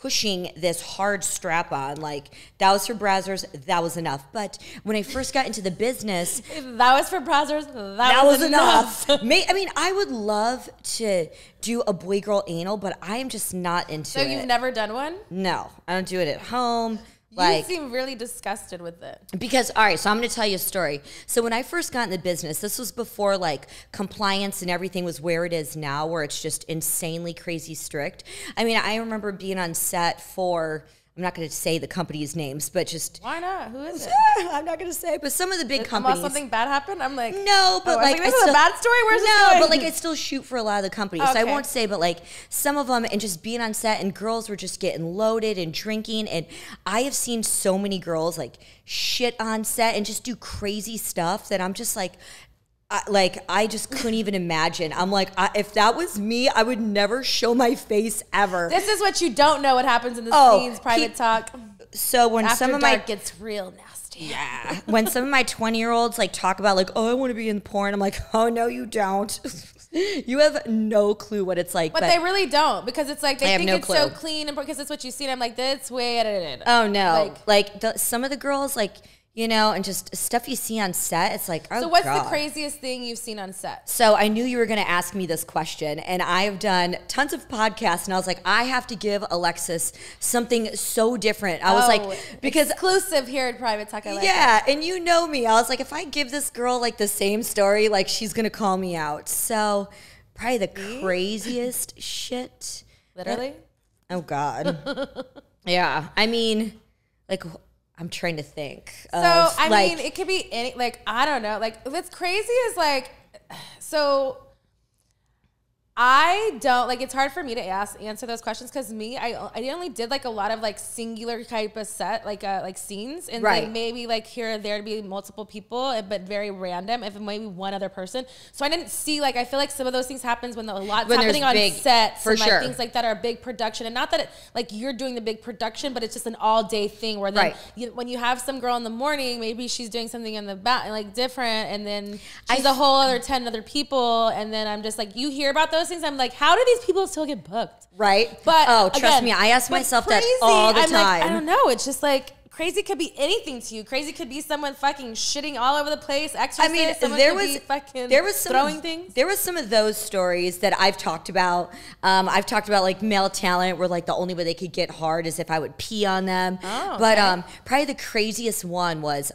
pushing this hard strap on. Like that was for Brazzers. That was enough. But when I first got into the business, that was for Brazzers. That was enough. I would love to do a boy girl anal, but I am just not into it. So you've never done one? No, I don't do it at home. You seem really disgusted with it. Because, all right, so I'm going to tell you a story. So when I first got in the business, this was before like compliance and everything was where it is now, where it's just insanely crazy strict. I mean, I remember being on set for, I'm not going to say the company's names, but just... Why not? Who is it? I'm not going to say, but some of the big companies... something bad happened? I'm like... No, but this is a bad story? Where's this going? No, but like I still shoot for a lot of the companies. Okay. So I won't say, but like some of them, and just being on set, and girls were just getting loaded and drinking, and I have seen so many girls like shit on set and just do crazy stuff that I'm just like... I just couldn't even imagine. I'm like, if that was me, I would never show my face ever. This is what you don't know what happens in the scenes, private talk. So when After some of dark my gets real nasty. Yeah. When some of my 20-year-olds like talk about like, oh, I want to be in porn, I'm like, oh no, you don't. You have no clue what it's like. But they really don't, because it's like they think it's clue. so clean, and because it's what you see. And I'm like, that's way edited. Oh no. Some of the girls, like, you know, and just stuff you see on set, it's like, oh, so what's God. the craziest thing you've seen on set? So I knew you were going to ask me this question, and I've done tons of podcasts, and I was like, I have to give Alexis something so different. I was like, because exclusive here at Private Talk. I like yeah, and you know me. I was like, if I give this girl like the same story, like she's going to call me out. So probably the craziest shit. Literally? Oh, God. Yeah. I mean, like, I'm trying to think. So, I mean, it could be any, like, I don't know. Like, what's crazy is, like, so I don't, like, it's hard for me to answer those questions, because I only did, like, a lot of, like, singular type of set, like scenes. And, like, maybe, like, here or there to be multiple people, but very random, if it might be one other person. So I didn't see, like, I feel like some of those things happens when a lot's happening on sets. For and, like, sure. things like that are a big production. And not that, like, you're doing the big production, but it's just an all-day thing where then when you have some girl in the morning, maybe she's doing something in the back, like, different, and then she's a whole other 10 other people, and then I'm just, like, you hear about those things, I'm like, how do these people still get booked? Right. But trust me, I ask myself that all the time. Like, I don't know. It's just like, crazy could be anything to you. Crazy could be someone fucking shitting all over the place. Exorcist. I mean, there was some throwing things. There was some of those stories that I've talked about. I've talked about like male talent, where like the only way they could get hard is if I would pee on them. Oh, okay. But probably the craziest one was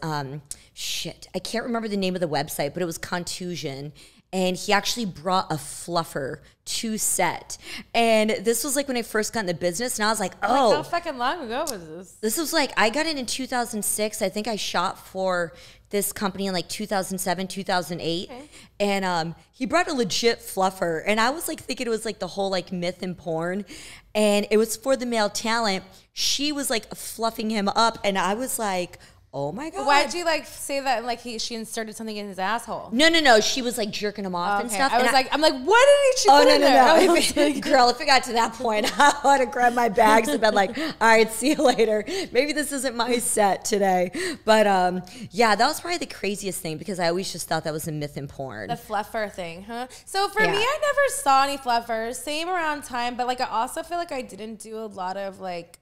shit. I can't remember the name of the website, but it was Contusion. And he actually brought a fluffer to set. And this was like when I first got in the business, and I was like, oh. Like, how fucking long ago was this? This was like, I got in 2006. I think I shot for this company in like 2007, 2008. Okay. And he brought a legit fluffer. And I was like thinking it was like the whole like myth in porn. And it was for the male talent. She was like fluffing him up. And I was like, oh my God. Why'd you like say that and like she inserted something in his asshole? No. She was like jerking him off and stuff. I'm like, what did she put in there? No. Girl, if it got to that point, I would have grabbed my bags and been like, all right, see you later. Maybe this isn't my set today. But yeah, that was probably the craziest thing, because I always just thought that was a myth in porn. The fluffer thing, huh? So for me, I never saw any fluffers. Same around time, but like I also feel like I didn't do a lot of like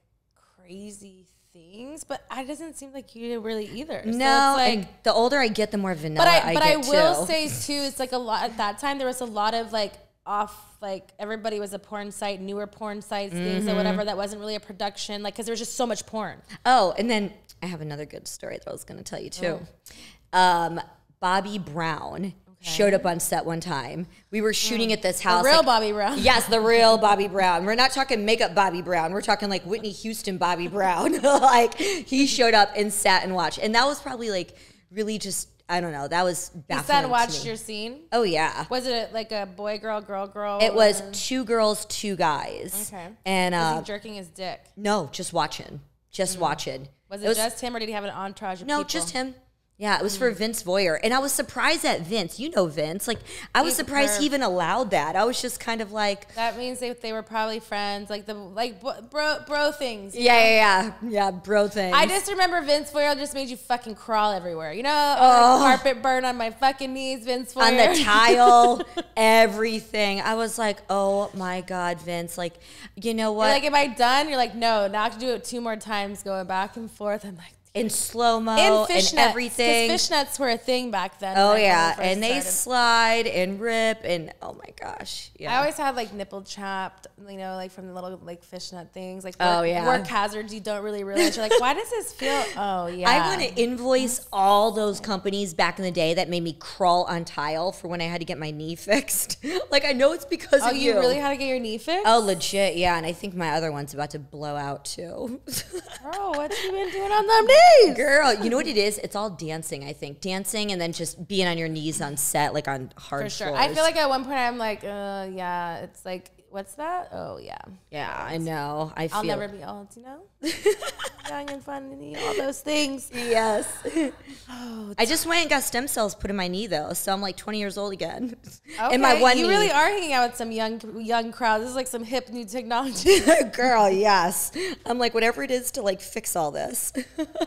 crazy things, but it doesn't seem like you did really either. No, so it's like, and the older I get, the more vanilla I get. But I will say too, it's like a lot at that time. There was a lot of like like everybody was a porn site, newer porn sites, things or whatever that wasn't really a production, like because there was just so much porn. Oh, and then I have another good story that I was going to tell you too. Bobby Brown showed up on set one time. We were shooting at this house. The real Bobby Brown. Yes, the real Bobby Brown. We're not talking makeup Bobby Brown. We're talking like Whitney Houston Bobby Brown. Like he showed up and sat and watched. And that was probably like really just, I don't know. That was baffling. You sat and watched your scene? Oh, yeah. Was it like a boy, girl, girl, girl? It was 2 girls, 2 guys. Okay. And was he jerking his dick? No, just watching. Just watching. Was it just him, or did he have an entourage of people? No, just him. Yeah, it was for Vince Voyer. And I was surprised at Vince. You know Vince. Like, I was surprised he even allowed that. I was just kind of like... That means they were probably friends. Like, bro things. Yeah, bro things. I just remember Vince Voyer just made you fucking crawl everywhere. You know, like carpet burn on my fucking knees, Vince Voyer. On the tile, everything. I was like, oh my God, Vince. Like, you know what? You're like, am I done? You're like, no, now I have to do it 2 more times, going back and forth. I'm like... In slow-mo and everything. Because fishnets were a thing back then. Oh, yeah. And they slide and rip and, oh, my gosh. Yeah. I always had, like, nipple chapped, you know, like, from the little, like, fishnet things. Like, work hazards you don't really realize. You're like, why does this feel? Oh, yeah. I want to invoice all those companies back in the day that made me crawl on tile for when I had to get my knee fixed. Like, I know it's because of you. Oh, you really had to get your knee fixed? Oh, legit, yeah. And I think my other one's about to blow out, too. Bro, what you been doing on them knees? Girl, you know what it is? It's all dancing, I think. Dancing and then just being on your knees on set, like on hard floors. I feel like at one point I'm like, yeah, it's like What's that? Oh, yeah. Yeah, I know. I'll never be old, you know? Young and fun and all those things. Yes. I just went and got stem cells put in my knee, though, so I'm like 20 years old again. Okay. In my one knee. You really are hanging out with some young crowd. This is like some hip new technology. Girl, yes. I'm like, whatever it is to like fix all this.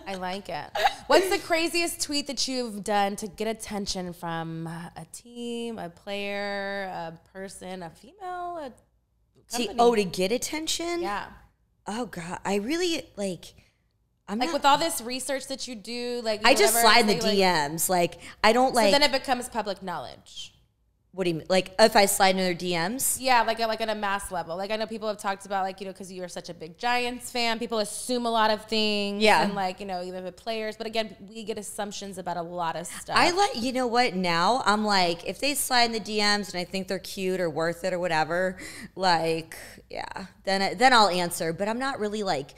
I like it. What's the craziest tweet that you've done to get attention from a team, a player, a person, a female, a company? To get attention? Yeah. Oh God, I really I'm like not, with all this research that you do, like I just slide in the DMs. Like I don't like. So then it becomes public knowledge. What do you mean? Like if I slide in their DMs? Yeah, like at a mass level. Like I know people have talked about like, you know, because you're such a big Giants fan, people assume a lot of things. Yeah. And like, you know, even with players. But again, we get assumptions about a lot of stuff. You know what, now I'm like, if they slide in the DMs and I think they're cute or worth it or whatever, like, yeah, then I'll answer. But I'm not really like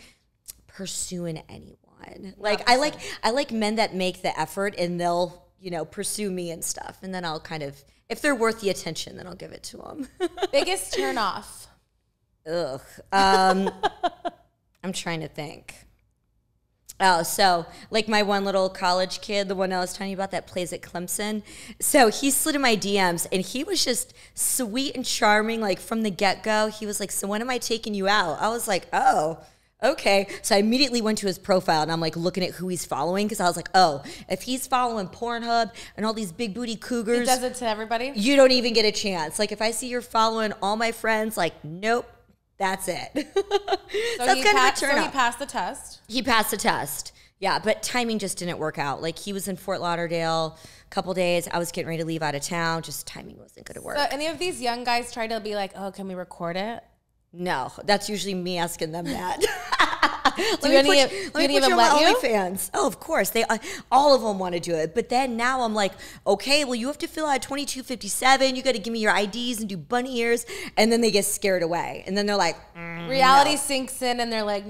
pursuing anyone. Like I like men that make the effort and they'll, you know, pursue me and stuff. And then I'll kind of, if they're worth the attention, then I'll give it to them. Biggest turn off. Ugh. I'm trying to think. Oh, so like my one little college kid, the one I was telling you about that plays at Clemson. So he slid in my DMs and he was just sweet and charming. Like from the get-go, he was like, so when am I taking you out? I was like, oh, okay. So I immediately went to his profile and I'm like looking at who he's following because I was like, oh, if he's following Pornhub and all these big booty cougars. He does it to everybody? You don't even get a chance. Like if I see you're following all my friends, like, nope, that's it. So he passed the test? He passed the test. Yeah, but timing just didn't work out. Like he was in Fort Lauderdale a couple days. I was getting ready to leave out of town. Just timing wasn't going to work. So any of these young guys try to be like, oh, can we record it? No, that's usually me asking them that. Do any of them let you? OnlyFans. Oh, of course. All of them want to do it. But then now I'm like, okay, well, you have to fill out 2257. You got to give me your IDs and do bunny ears. And then they get scared away. And then they're like, reality sinks in and they're like,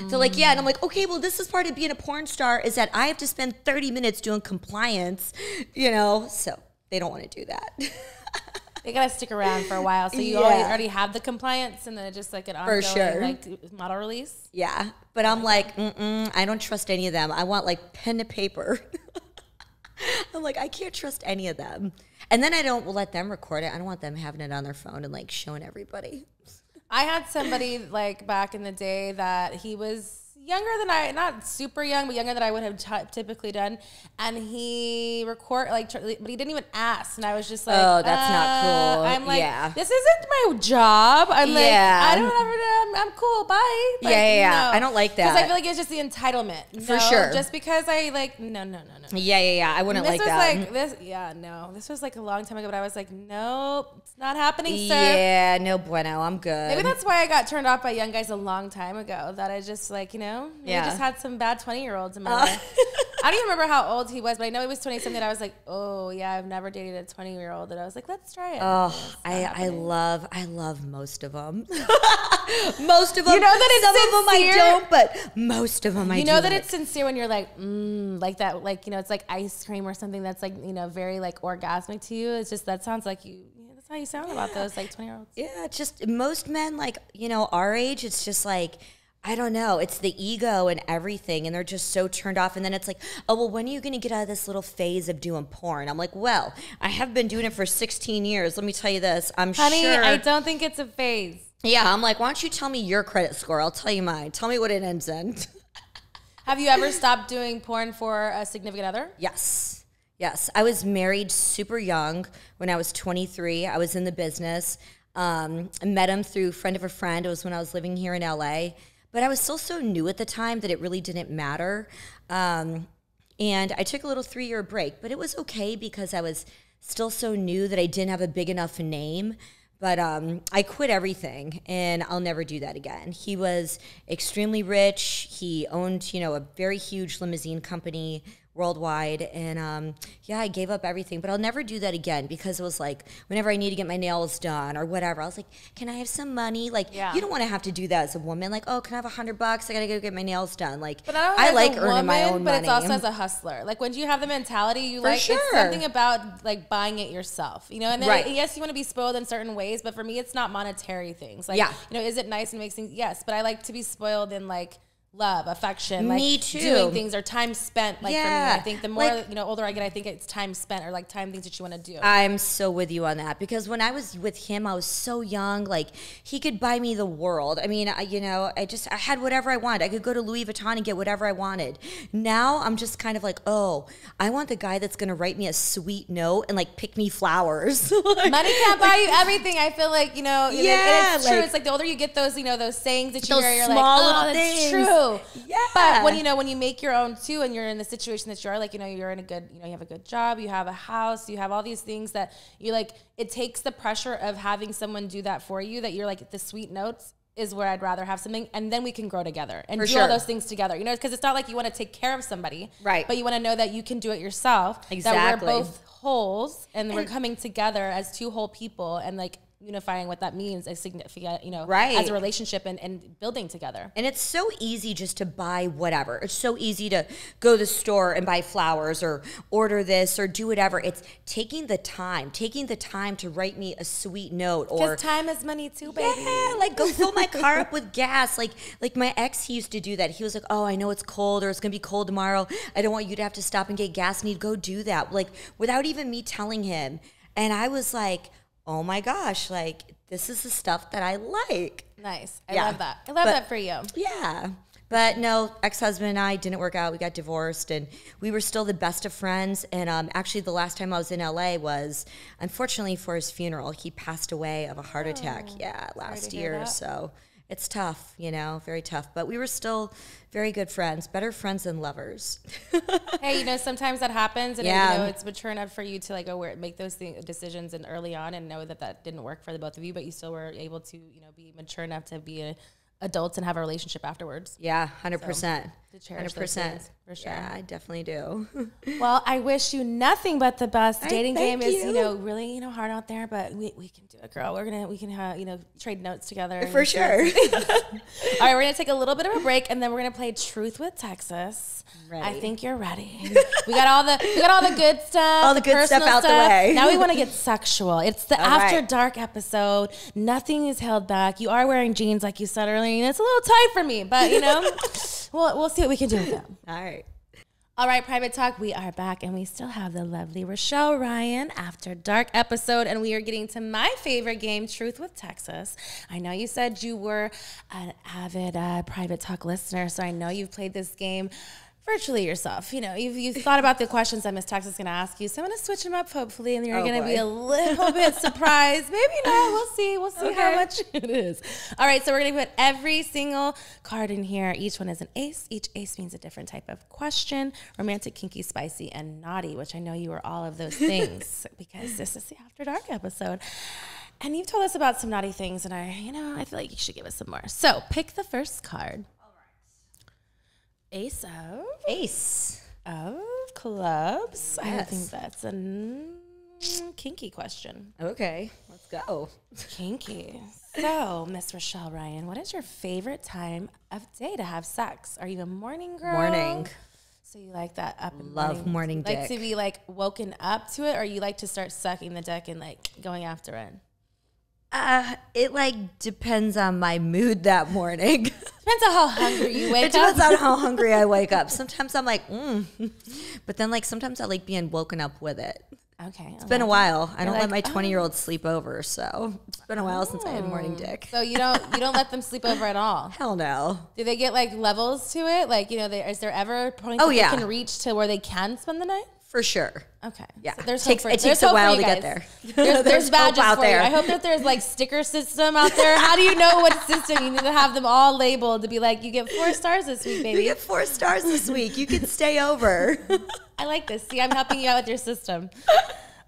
They're like, yeah. And I'm like, okay, well, this is part of being a porn star is that I have to spend 30 minutes doing compliance, you know? So they don't want to do that. They gotta stick around for a while, so you already have the compliance, and then it's just like an ongoing like model release. Yeah, but I'm like, I don't trust any of them. I want like pen to paper. I'm like, I can't trust any of them. And then I don't let them record it. I don't want them having it on their phone and like showing everybody. I had somebody like back in the day that he was younger than I, not super young, but younger than I would have typically done. And he but he didn't even ask. And I was just like, oh, that's not cool. I'm like, this isn't my job. I'm like, I don't ever, I'm cool. Bye. Like, yeah. No. I don't like that. Because I feel like it's just the entitlement. For sure. Just because I like, no. Yeah. I wouldn't like that. This was like a long time ago, but I was like, nope, it's not happening, sir. Yeah, no bueno. I'm good. Maybe that's why I got turned off by young guys a long time ago. That I just like, you know, we just had some bad 20-year-olds in my life. I don't even remember how old he was, but I know he was 20-something. I was like, oh, yeah, I've never dated a 20-year-old. And I was like, let's try it. Oh, I love most of them. Most of them. You know that it's some sincere. of them I don't, but most of them I do. You know that it's sincere when you're like, like that, like, you know, it's like ice cream or something that's like, you know, very like orgasmic to you. It's just, that sounds like you, that's how you sound about those like 20-year-olds. Yeah, it's just most men like, you know, our age, it's just like, I don't know. It's the ego and everything. And they're just so turned off. And then it's like, oh, well, when are you going to get out of this little phase of doing porn? I'm like, well, I have been doing it for 16 years. Let me tell you this. Honey, sure. I don't think it's a phase. Yeah. I'm like, why don't you tell me your credit score? I'll tell you mine. Tell me what it ends in. Have you ever stopped doing porn for a significant other? Yes. I was married super young when I was 23. I was in the business. I met him through a friend of a friend. It was when I was living here in LA. But I was still so new at the time that it really didn't matter. And I took a little 3-year break, but it was okay because I was still so new that I didn't have a big enough name. But I quit everything, and I'll never do that again. He was extremely rich. He owned, you know, a very huge limousine company worldwide. And yeah, I gave up everything, but I'll never do that again because it was like whenever I need to get my nails done or whatever, I was like, can I have some money? Like, you don't want to have to do that as a woman. Like, oh, can I have $100? I gotta go get my nails done. Like, but I like earning my own money. But it's also as a hustler. Like when you have the mentality, you like it's something about like buying it yourself, you know. And then yes, you want to be spoiled in certain ways, but for me, it's not monetary things. Like, you know, is it nice and makes things? Yes, but I like to be spoiled in like love, affection, like me too. Doing things or time spent. Like for me, I think the more like, you know, older I get, I think it's time spent or like things that you want to do. I'm so with you on that because when I was with him, I was so young. Like he could buy me the world. I mean, you know, I had whatever I wanted. I could go to Louis Vuitton and get whatever I wanted. Now I'm just kind of like, oh, I want the guy that's going to write me a sweet note and like pick me flowers. Money can't buy you everything. I feel like, you know, and it's true. It's like the older you get, those, you know, those sayings that you hear, you're like, oh, that's true. Yeah. But when you make your own too, and you're in the situation that you are, like, you know, you're in a good, you know, you have a good job, you have a house, you have all these things that you like, it takes the pressure of having someone do that for you, that you're like, the sweet notes is where I'd rather have something, and then we can grow together and do all those things together, you know, because it's not like you want to take care of somebody, right? But you want to know that you can do it yourself. Exactly. That we're both wholes and we're coming together as two whole people and like unifying what that means as significant, you know, as a relationship and building together. And it's so easy just to buy whatever. It's so easy to go to the store and buy flowers or order this or do whatever. It's taking the time to write me a sweet note, or because time is money too, baby. Yeah, like go fill my car up with gas. Like my ex, he used to do that. He was like, oh, I know it's cold or it's gonna be cold tomorrow. I don't want you to have to stop and get gas, and he'd go do that, like without even me telling him. And I was like, oh my gosh, like this is the stuff that I like. Nice. I love that. I love that for you. Yeah. But no, ex-husband and I didn't work out. We got divorced and we were still the best of friends. And actually the last time I was in LA was unfortunately for his funeral. He passed away of a heart attack. Yeah, last year. So it's tough, you know, very tough. But we were still very good friends, better friends than lovers. Hey, you know, sometimes that happens, and you know, it's mature enough for you to like make those decisions and early on, and know that that didn't work for the both of you, but you still were able to, you know, be mature enough to be adults and have a relationship afterwards. Yeah, 100%. To cherish 100%. For sure. Yeah, I definitely do. Well, I wish you nothing but the best. Dating game is, you know, really, you know, hard out there, but we can do it, girl. We can you know, trade notes together. For sure. All right, we're gonna take a little bit of a break, and then we're gonna play Truth with Texas. Ready. I think you're ready. we got all the good stuff. All the good stuff out the way. Now we want to get sexual. It's the After Dark episode. Nothing is held back. You are wearing jeans, like you said earlier, and it's a little tight for me, but you know, we'll see what we can do with them. All right. All right, Private Talk, we are back, and we still have the lovely Richelle Ryan After Dark episode, and we are getting to my favorite game, Truth with Texas. I know you said you were an avid Private Talk listener, so I know you've played this game virtually yourself. You know, you've thought about the questions that Miss Texas is going to ask you, so I'm going to switch them up, hopefully, and you're going to be a little bit surprised. Maybe not. We'll see. We'll see how much it is. All right, so we're going to put every single card in here. Each one is an ace. Each ace means a different type of question: romantic, kinky, spicy, and naughty, which I know you are all of those things because this is the After Dark episode. And you've told us about some naughty things, and I feel like you should give us some more. So pick the first card. Ace of clubs. Yes. I think that's a kinky question. Okay, let's go. Kinky. So, Miss Richelle Ryan, what is your favorite time of day to have sex? Are you a morning girl? Morning. So you like that up and love morning dick. Like to be like woken up to it, or you like to start sucking the dick and like going after it? It like depends on my mood that morning. Depends on how hungry you wake up. It depends on how hungry I wake up. Sometimes I'm like, but then like sometimes I like being woken up with it. Okay. It's been a while. I don't let my 20-year-old sleep over, so it's been a while since I had morning dick. So you don't let them sleep over at all? Hell no. Do they get like levels to it? Like, you know, is there ever a point that they can reach to where they can spend the night? For sure. Okay. Yeah. So it takes a while to get there. There's badges out there. I hope that there's like sticker system out there. How do you know what system? You need to have them all labeled to be like, you get 4 stars this week, baby. You get 4 stars this week. You can stay over. I like this. See, I'm helping you out with your system.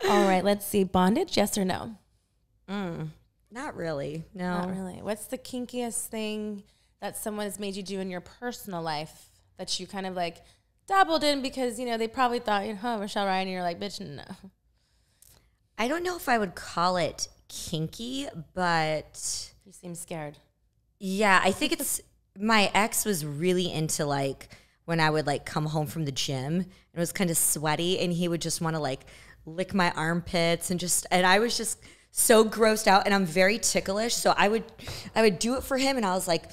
All right. Let's see. Bondage, yes or no? Not really. No. Not really. What's the kinkiest thing that someone has made you do in your personal life that you kind of like dabbled in because, they probably thought, Richelle Ryan, and you're like, bitch, no. I don't know if I would call it kinky, but... You seem scared. Yeah, I think it's... My ex was really into, like, when I would, like, come home from the gym, and it was kind of sweaty, and he would just want to, like, lick my armpits, and I was just so grossed out, and I'm very ticklish, so I would do it for him, and I was like,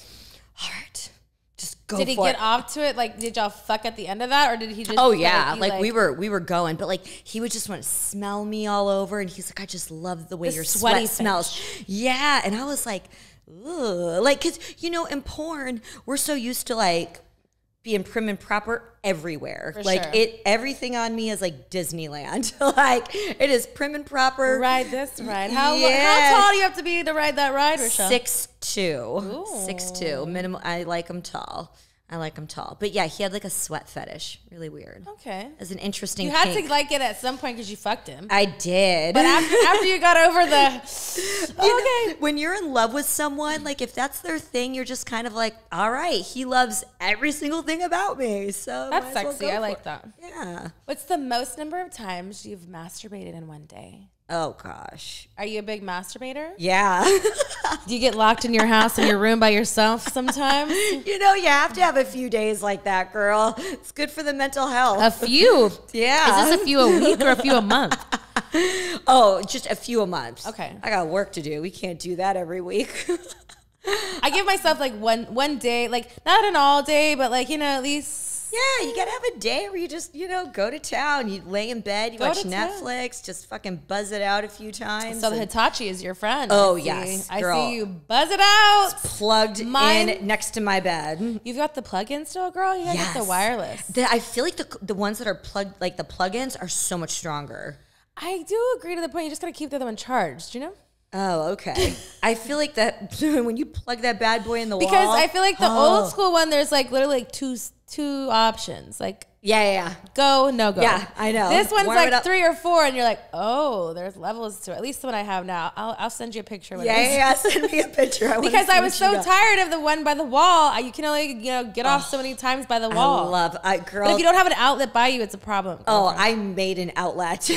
all right. Just go. Did he get off to it? Like, did y'all fuck at the end of that, or did he just? Oh yeah, like we were going, but like he would just want to smell me all over, and he's like, I just love the way your sweat smells. Yeah, and I was like, ugh, like, cause in porn we're so used to like being prim and proper everywhere. For like sure. Everything on me is like Disneyland. Like it is prim and proper. Ride this ride. How tall do you have to be to ride that ride, Richelle? 6'2". 6'2". Minimum. I like them tall. But yeah, he had like a sweat fetish. Really weird. Okay. As an interesting You had to like it at some point because you fucked him. I did. But after you got over the... When you're in love with someone, like if that's their thing, you're just kind of like, all right, he loves every single thing about me. So that's sexy. I like that. Yeah. What's the most number of times you've masturbated in one day? Oh, gosh. Are you a big masturbator? Yeah. Do you get locked in your house in your room by yourself sometimes? You have to have a few days like that, girl. It's good for the mental health. A few? Yeah. Is this a few a week or a few a month? Oh, just a few a month. Okay. I got work to do. We can't do that every week. I give myself like one day, like not an all day, but like, at least... Yeah, you gotta have a day where you just, go to town. You lay in bed, you watch Netflix, just fucking buzz it out a few times. So the Hitachi is your friend. Oh, yes, girl. I see you buzz it out. It's plugged in next to my bed. You've got the plug-in still, girl? You gotta get the wireless. I feel like the ones that are plugged, like the plug-ins are so much stronger. I do agree to the point you just gotta keep the other one charged, Oh, okay. I feel like that when you plug that bad boy in the wall. Because I feel like the old school one, there's like literally like two options. Like, yeah. Go, no go. Yeah, I know. This one's like 3 or 4, and you're like, oh, there's levels to it. At least the one I have now. I'll send you a picture. Yeah, send me a picture. Because I was so tired of the one by the wall. You can only get off so many times by the wall. Girl. But if you don't have an outlet by you, it's a problem. Oh, I made an outlet.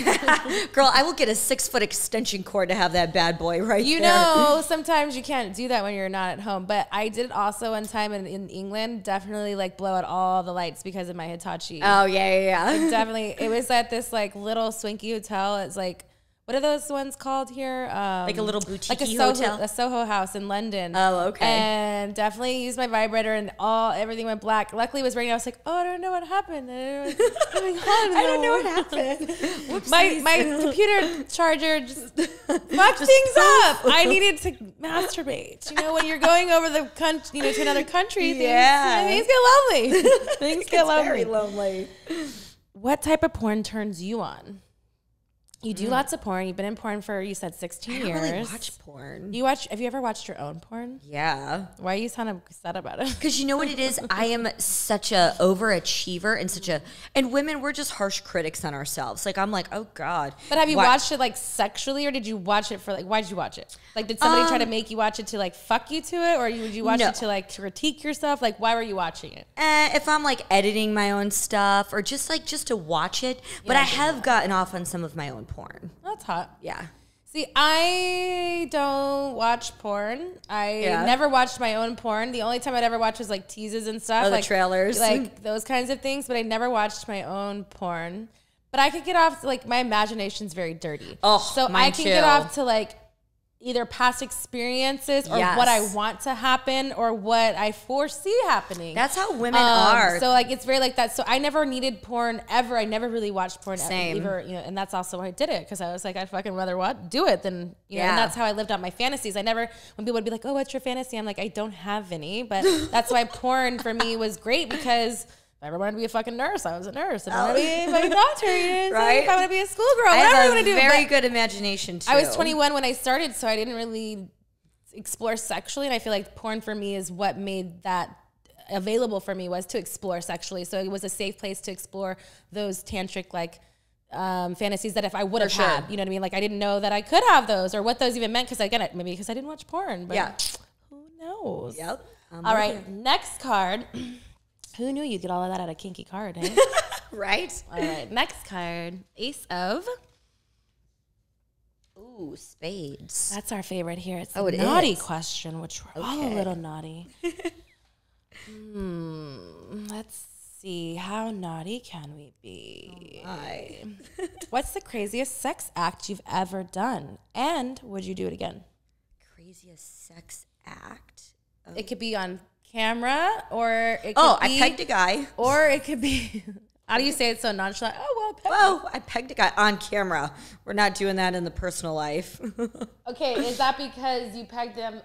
Girl, I will get a 6-foot extension cord to have that bad boy right there. Sometimes you can't do that when you're not at home. But I did also one time in England, definitely like blow out all the lights because of my Hitachi. Oh, yeah. Definitely. It was at this like little swanky hotel. It's like, what are those ones called here? Like a little boutique hotel. A Soho house in London. Oh, okay. And definitely used my vibrator and everything went black. Luckily it was raining. I was like, oh, I don't know what happened. I don't know what happened. My computer charger just fucked things up. I needed to masturbate. When you're going over the country, to another country, things get lonely. Things get lonely. Very lonely. What type of porn turns you on? You do lots of porn. You've been in porn for, you said, 16 years. I don't really watch porn. Have you ever watched your own porn? Yeah. Why are you kind of upset about it? Because you know what it is? I am such a overachiever and and women, we're just harsh critics on ourselves. Like, I'm like, oh, God. But have you watched it, like, sexually, or did you watch it for, like, why did you watch it? Like, did somebody try to make you watch it to, like, fuck you to it? Or would you watch it to, like, to critique yourself? Like, why were you watching it? If I'm, like, editing my own stuff or just to watch it. But I have gotten off on some of my own porn. That's hot. Yeah. See, I don't watch porn. I never watched my own porn. The only time I'd ever watch was like teases and stuff. Oh, like trailers. Like those kinds of things, but I never watched my own porn. But I could get off, like, my imagination's very dirty. Oh, so I can get off to, like, either past experiences or what I want to happen or what I foresee happening. That's how women are. So, like, it's very like that. So I never needed porn ever. I never really watched porn ever. And that's also why I did it, because I was like, I'd fucking rather do it than, and that's how I lived out my fantasies. When people would be like, oh, what's your fantasy? I'm like, I don't have any. But that's why porn for me was great, because if I ever wanted to be a fucking nurse, I was a nurse. If I want to be a fucking doctor, right? If I want to be a schoolgirl, whatever I want to do. Very good imagination, too. I was 21 when I started, so I didn't really explore sexually. And I feel like porn for me is what made that available for me, was to explore sexually. So it was a safe place to explore those tantric, like, fantasies that if I would have had, you know what I mean? Like, I didn't know that I could have those or what those even meant, because again, maybe because I didn't watch porn. But who knows? Yep. All right, next card. Who knew you'd get all of that out of kinky card, eh? Right? All right, next card. Ace of. Ooh, spades. That's our favorite here. It's Oh, a it naughty is. question, which we're all a little naughty. Let's see. How naughty can we be? What's the craziest sex act you've ever done? And would you do it again? Craziest sex act? It could be on camera, or it could be... I pegged a guy. Or it could be... How do you say it so nonchalant? I pegged a guy on camera. We're not doing that in the personal life. Okay, is that because you pegged them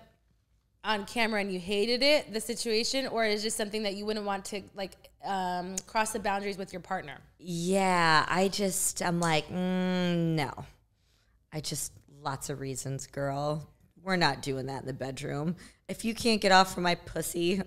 on camera and you hated it, the situation, or is it just something that you wouldn't want to cross the boundaries with your partner? Yeah, I'm like, no. Lots of reasons, girl. We're not doing that in the bedroom. If you can't get off from my pussy,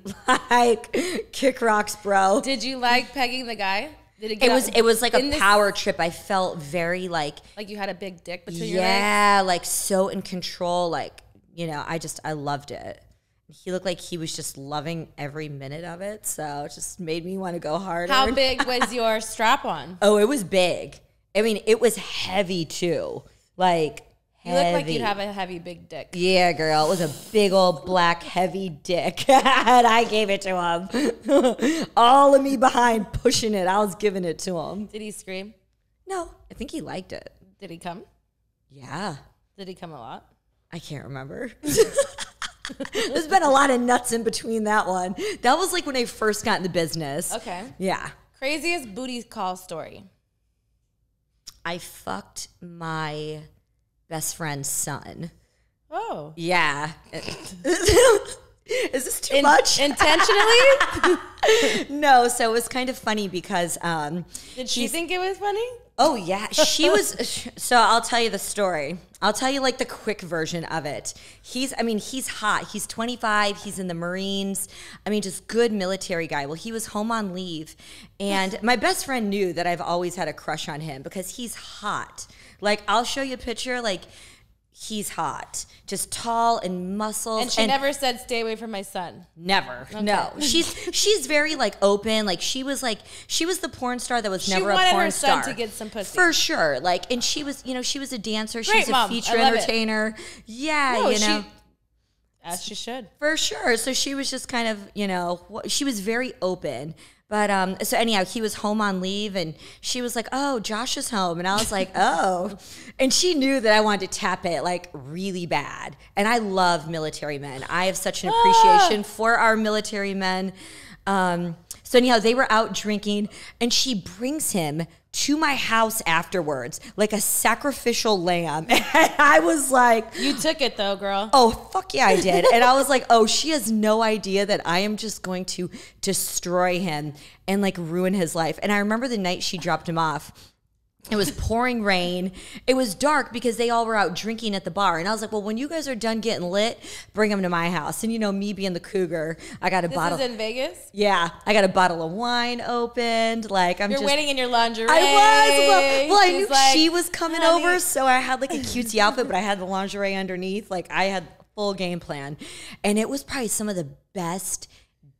like, kick rocks, bro. Did you like pegging the guy? Did it was like a power trip. I felt very like you had a big dick between your legs? Yeah, like so in control. Like, I loved it. He looked like he was just loving every minute of it. So it just made me want to go harder. How big was your strap on? Oh, it was big. I mean, it was heavy too. Like, you look like you'd have a heavy, big dick. Yeah, girl. It was a big old black heavy dick. And I gave it to him. All of me behind pushing it. I was giving it to him. Did he scream? No. I think he liked it. Did he come? Yeah. Did he come a lot? I can't remember. There's been a lot of nuts in between that one. That was like when I first got in the business. Okay. Yeah. Craziest booty call story. I fucked my best friend's son. Oh. Yeah. Is this too much? Intentionally? No, so it was kind of funny because did she think it was funny? Oh yeah, she was. So I'll tell you the story. I'll tell you like the quick version of it. He's hot. He's 25. He's in the Marines. I mean, just good military guy. Well, he was home on leave, and my best friend knew that I've always had a crush on him because he's hot. Like, I'll show you a picture. Like, he's hot, just tall and muscles. And she never said, "Stay away from my son." Never. Okay. No. She's very like open. Like, she was the porn star that was never a porn star. She wanted her son to get some pussy. For sure. Like, and she was a dancer. She was a feature entertainer. Yeah, as she should. For sure. So she was just kind of, she was very open. But so anyhow, he was home on leave, and she was like, "Oh, Josh is home," and I was like, "Oh," and she knew that I wanted to tap it like really bad. And I love military men. I have such an appreciation for our military men. So anyhow, they were out drinking, and she brings him to my house afterwards, like a sacrificial lamb. And I was like... You took it though, girl. Oh, fuck yeah, I did. And I was like, oh, she has no idea that I am just going to destroy him and like ruin his life. And I remember the night she dropped him off. It was pouring rain. It was dark because they all were out drinking at the bar. And I was like, well, when you guys are done getting lit, bring them to my house. And me being the cougar, I got a bottle. This is in Vegas? Yeah. I got a bottle of wine opened. Like, You're waiting in your lingerie. I was. Well, I knew like, she was coming over. So I had like a cutesy outfit, but I had the lingerie underneath. Like, I had full game plan. And it was probably some of the best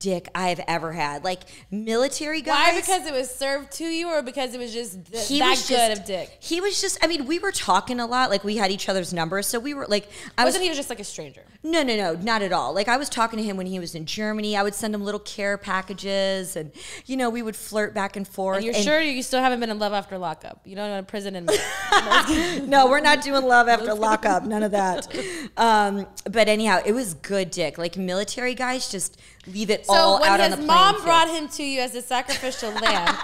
dick I've ever had. Like, military guys. Why? Because it was served to you, or because it was just that good of dick? He was just, we were talking a lot. Like, we had each other's numbers. So we were like, he was just like a stranger? No, not at all. Like, I was talking to him when he was in Germany. I would send him little care packages, and, we would flirt back and forth. And you're sure you still haven't been in love after lockup? You don't know, prison and... No, we're not doing love after lockup. None of that. But anyhow, it was good dick. Like, military guys just leave it all out on the playing field. So when his mom brought him to you as a sacrificial lamb,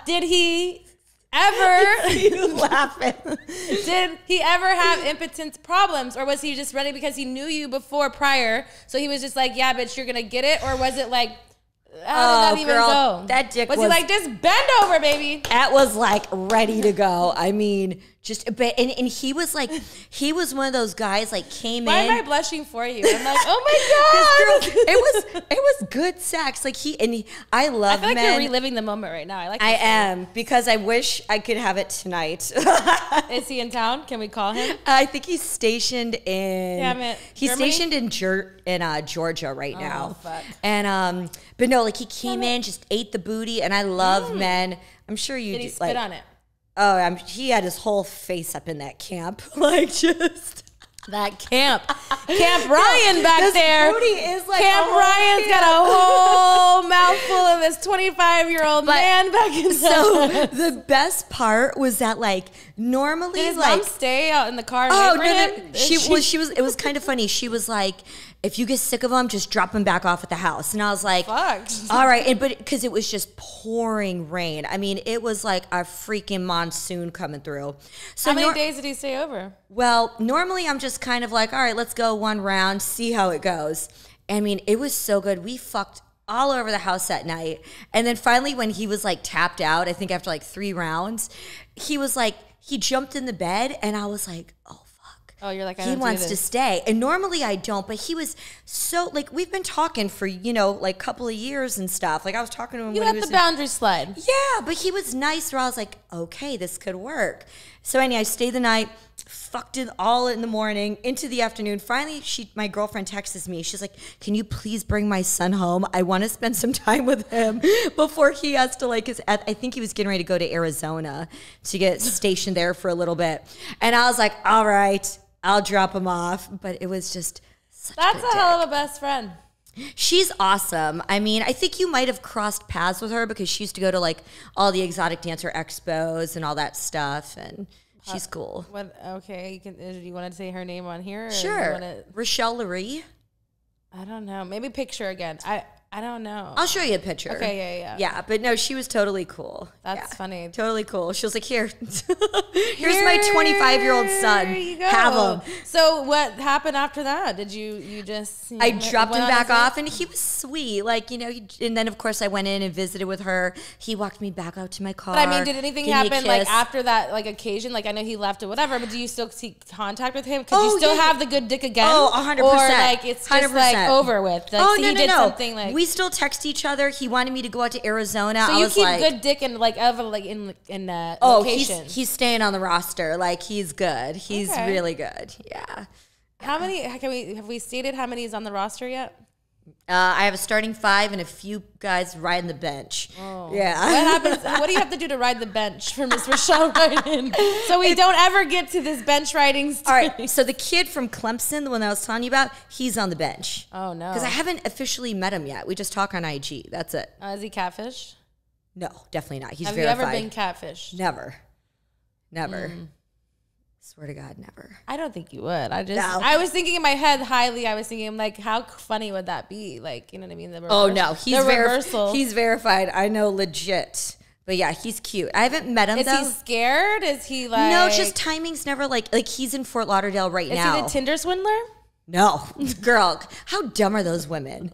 did he ever... You laughing. Did he ever have impotence problems, or was he just ready because he knew you prior, so he was just like, yeah, bitch, you're gonna get it? Or was it like, how did that even go? That dick was he like, just bend over, baby? That was like ready to go. I mean, and he was like, he was one of those guys like came Why in. am I blushing for you? I'm like, oh my God. Girl, it was good sex. Like I love I feel like men. you're reliving the moment right now. I am, because I wish I could have it tonight. Is he in town? Can we call him? I think he's stationed in. Damn it. He's Germany? stationed in Georgia right now. Oh, fuck. And but no, like he came in, just ate the booty, and I love men. I'm sure you Did do. he spit on it? Oh, he had his whole face up in that camp, like just. That Camp Ryan back there. Booty is like Camp Ryan's got a whole mouthful of this 25-year-old man back in So the best part was that like normally Did his like mom stay out in the car and oh wait for no, him? she was it was kind of funny. She was like, if you get sick of him, just drop him back off at the house. And I was like, Fuck. all right. But because it was just pouring rain. I mean, it was like a freaking monsoon coming through. So How many days did he stay over? Well, normally I'm just kind of like, all right, let's go one round, see how it goes. I mean, it was so good. We fucked all over the house that night. And then finally when he was like tapped out, I think after like 3 rounds, he was like, he jumped in the bed and I was like, oh, Oh, you're like, he wants to stay. And normally I don't, but he was so, like, we've been talking for, like, a couple of years and stuff. Like, I was talking to him You when let he was the boundaries slide. Yeah, but he was nice where I was like, okay, this could work. So anyway, I stayed the night, fucked it all in the morning, into the afternoon. Finally, my girlfriend texts me. She's like, can you please bring my son home? I want to spend some time with him before he has to, like, I think he was getting ready to go to Arizona to get stationed there for a little bit. And I was like, all right, I'll drop him off. But it was just such That's a hell of a best friend. She's awesome. I mean, I think you might have crossed paths with her because she used to go to like all the exotic dancer expos and all that stuff, and she's cool. Okay, do you want to say her name on here? Or Sure. Richelle Ryan. I don't know. Maybe picture again. I don't know. I'll show you a picture. Okay, yeah. Yeah, but no, she was totally cool. That's funny. Totally cool. She was like, here's my 25-year-old son. There you go. Have him. So what happened after that? Did you just... I dropped him back off, and he was sweet. Like, and then, of course, I went in and visited with her. He walked me back out to my car. But I mean, did anything happen like after that like occasion? Like I know he left or whatever, but do you still seek contact with him? Could you still have the good dick again? Oh, 100%. Or like it's just 100%. like over with? Like, Oh, so no, he no, did no. something like... We still text each other. He wanted me to go out to Arizona. So I you was keep like, good dick in like in location. He's staying on the roster. Like he's good. He's really good. Yeah. How many have we stated how many is on the roster yet? I have a starting 5 and a few guys riding the bench. Oh. Yeah. What happens? What do you have to do to ride the bench for Miss Richelle Ryan? So we don't ever get to this bench riding story. All right. So the kid from Clemson, the one that I was telling you about, he's on the bench. Oh no. Because I haven't officially met him yet. We just talk on IG. That's it. Is he catfish? No, definitely not. He's Have verified. you ever been catfish? Never. Swear to God, never. I don't think you would. I was thinking in my head highly. I was thinking like, how funny would that be? Like, you know what I mean? Oh no, he's reversal. He's verified. I know legit. But yeah, he's cute. I haven't met him though. Is he scared? Is he like... No, just timing's never like he's in Fort Lauderdale right now. Is he the Tinder swindler? No. Girl, how dumb are those women?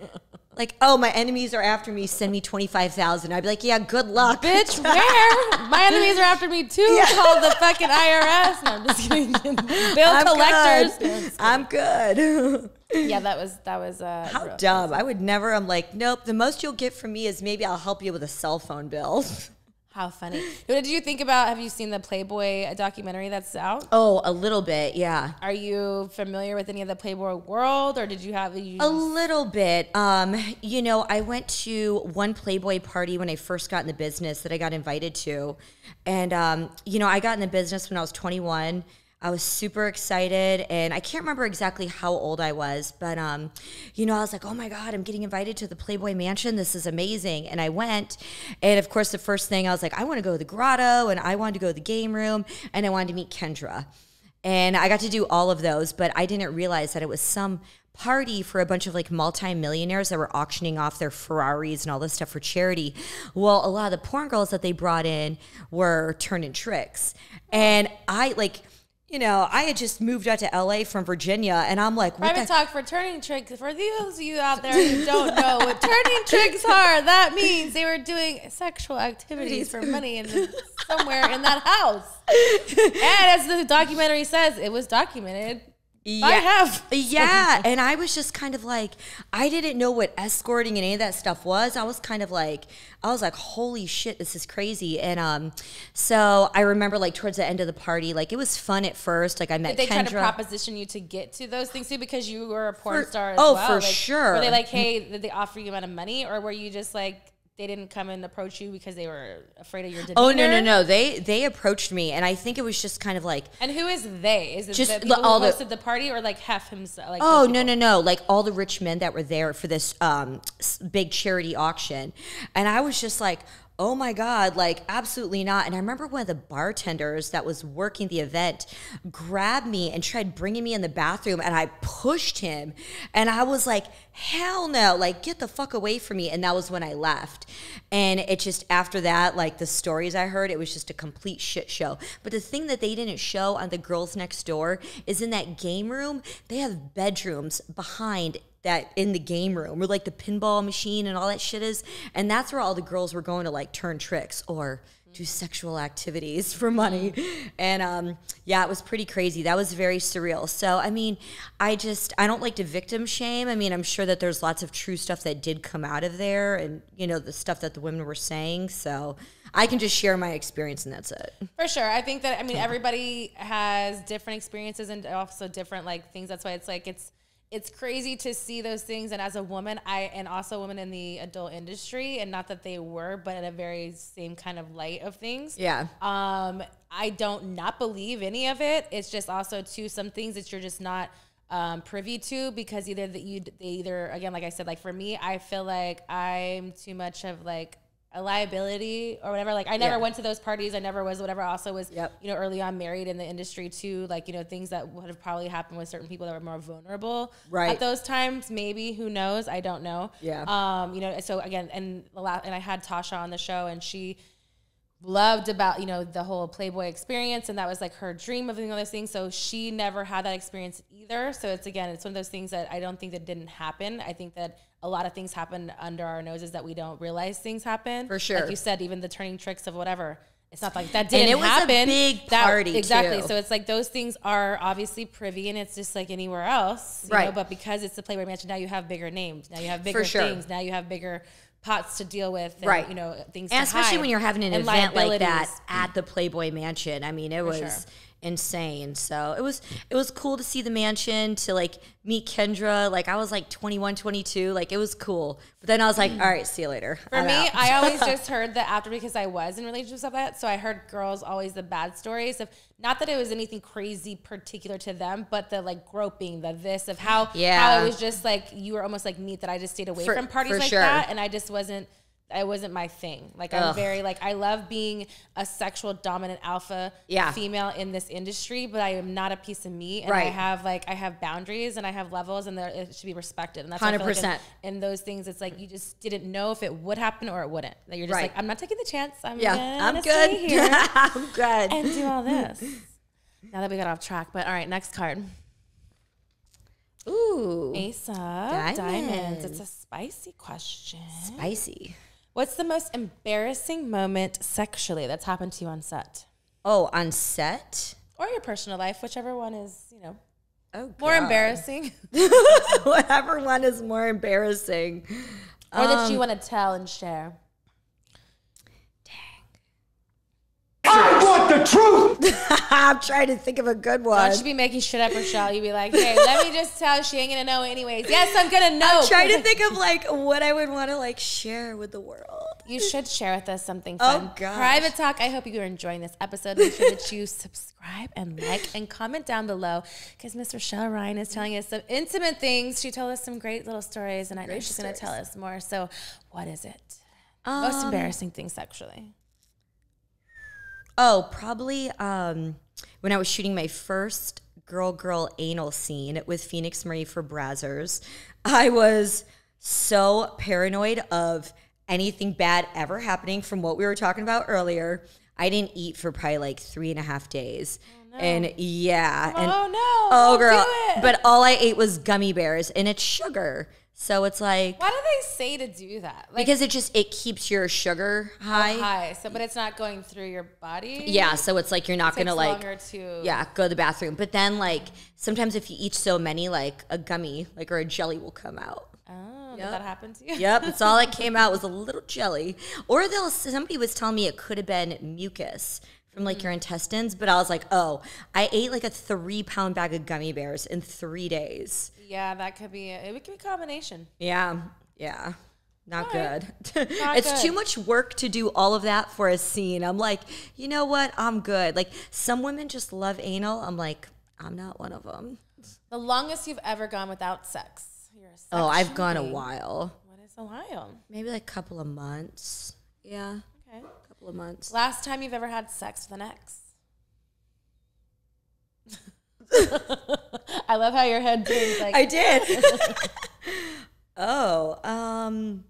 Like, oh, my enemies are after me. Send me 25,000. I'd be like, yeah, good luck, bitch. Where? My enemies are after me too. Yeah. Called the fucking IRS. No, I'm just kidding. Bill collectors. Good. I'm good. Yeah, that was. How dumb. I would never. I'm like, nope. The most you'll get from me is maybe I'll help you with a cell phone bill. How funny. What did you think about, have you seen the Playboy documentary that's out? Oh, a little bit, yeah. Are you familiar with any of the Playboy world, or did you have... A little bit. I went to one Playboy party when I first got in the business that I got invited to. And, I got in the business when I was 21. I was super excited, and I can't remember exactly how old I was, but, I was like, oh my God, I'm getting invited to the Playboy Mansion. This is amazing. And I went, and of course, the first thing I was like, I want to go to the grotto, and I wanted to go to the game room, and I wanted to meet Kendra. And I got to do all of those, but I didn't realize that it was some party for a bunch of like multi-millionaires that were auctioning off their Ferraris and all this stuff for charity. Well, a lot of the porn girls that they brought in were turning tricks. And I had just moved out to LA from Virginia, and I'm like, private talk for turning tricks. For those of you out there who don't know what turning tricks are, that means they were doing sexual activities for money. And somewhere in that house. And as the documentary says, it was documented. Yeah. And I was just kind of like, I didn't know what escorting and any of that stuff was. I was like, holy shit, this is crazy. And so I remember like towards the end of the party, like it was fun at first. Like I met Kendra. Did they try to proposition you to get to those things too because you were a porn star as well? Oh, for sure. Were they like, hey, did they offer you amount of money, or were you just like, they didn't come and approach you because they were afraid of your demeanor? Oh, no. They approached me, and I think it was just kind of like... And who is they? Is it just the people who hosted the party, or like Hef himself? Like oh, no. Like all the rich men that were there for this big charity auction. And I was just like... oh my God, like absolutely not. And I remember one of the bartenders that was working the event grabbed me and tried bringing me in the bathroom, and I pushed him. And I was like, hell no, like get the fuck away from me. And that was when I left. And it just, after that, like the stories I heard, it was just a complete shit show. But the thing that they didn't show on the Girls Next Door is in that game room, they have bedrooms behind that in the game room where like the pinball machine and all that shit is, and that's where all the girls were going to like turn tricks or do sexual activities for money. And yeah, it was pretty crazy. That was very surreal. So I mean, I don't like to victim shame. I mean, I'm sure that there's lots of true stuff that did come out of there, and you know, the stuff that the women were saying. So I can just share my experience, and that's it. For sure. I think that, I mean, everybody has different experiences and also different like things. That's why it's like it's crazy to see those things. And as a woman, and also a woman in the adult industry, and not that they were, but in a very same kind of light of things. Yeah. I don't not believe any of it. It's just also too, some things that you're just not privy to, because either again, like I said, like for me, I feel like I'm too much of like a liability or whatever. Like I never went to those parties. I never was whatever. I also was, you know, early on married in the industry too. Like, you know, things that would have probably happened with certain people that were more vulnerable at those times. Maybe, who knows? I don't know. Yeah. You know, so again, and I had Tasha on the show, and she loved about, you know, the whole Playboy experience, and that was like her dream of doing all those things. So she never had that experience either. So it's one of those things that I don't think that didn't happen. I think that a lot of things happen under our noses that we don't realize things happen. For sure. Like you said, even the turning tricks of whatever. It's not like that didn't happen. And it was a big party, exactly. Too. So it's like those things are obviously privy, and it's just like anywhere else. You know? But because it's the Playboy Mansion, now you have bigger names. Now you have bigger things. Now you have bigger pots to deal with, and, you know, things and to especially hide, when you're having an event like that at the Playboy Mansion. I mean, it was insane. So it was cool to see the mansion, to like meet Kendra. Like I was like 21, 22. Like it was cool. But then I was like, all right, see you later. For me, I always just heard that after, because I was in relationships like that. So I heard girls always the bad stories of, not that it was anything crazy particular to them, but the like groping, the this of how it was just like, you were almost like me, that I just stayed away from parties like that. And I just wasn't my thing. Like I'm very like, I love being a sexual dominant alpha female in this industry, but I am not a piece of meat. And I have boundaries, and I have levels, and it should be respected. And that's 100%. Like in those things, it's like, you just didn't know if it would happen or it wouldn't. That you're just like, I'm not taking the chance. I'm good. Stay here I'm good. And do all this. Now that we got off track, but all right, next card. Ooh. Ace of Diamonds. It's a spicy question. Spicy. What's the most embarrassing moment sexually that's happened to you on set? Oh, on set? Or your personal life, whichever one is, you know, more embarrassing. Whatever one is more embarrassing. Or that you want to tell and share. I want the truth. I'm trying to think of a good one. Don't you be making shit up, Richelle. You be like, hey, let me just tell. She ain't gonna know anyways. Yes, I'm gonna know. I'm trying to think of like what I would want to like share with the world. You should share with us something fun. Oh, gosh. Private talk. I hope you are enjoying this episode. Make sure that you subscribe and like and comment down below, because Miss Richelle Ryan is telling us some intimate things. She told us some great little stories, and I know she's gonna tell us more. So, what is it? Most embarrassing thing sexually? Oh, probably when I was shooting my first girl anal scene with Phoenix Marie for Brazzers. I was so paranoid of anything bad ever happening from what we were talking about earlier. I didn't eat for probably like 3.5 days. Oh, no. And yeah. And, oh, no. Oh, girl. But all I ate was gummy bears, and it's sugar. So it's like, why do they say to do that? Like, because it keeps your sugar high. High. So, but it's not going through your body. Yeah. So it's like you're not gonna like longer to go to the bathroom. But then like sometimes if you eat so many, like a gummy like or a jelly will come out. Oh, did that happen to you? Yep. That's all that came out was a little jelly. Or somebody was telling me it could have been mucus from like your intestines, but I was like, oh, I ate like a 3-pound bag of gummy bears in 3 days. Yeah, that could be it. Could be a combination. Yeah. Not good. Not It's good. too much work to do all of that for a scene. I'm like, you know what? I'm good. Like some women just love anal. I'm like, I'm not one of them. The longest you've ever gone without sex? You're a Oh, I've gone a being. while. What is a while? Maybe like a couple of months. Yeah. Okay. A couple of months. Last time you've ever had sex with an ex? I love how your head turns like I did. God,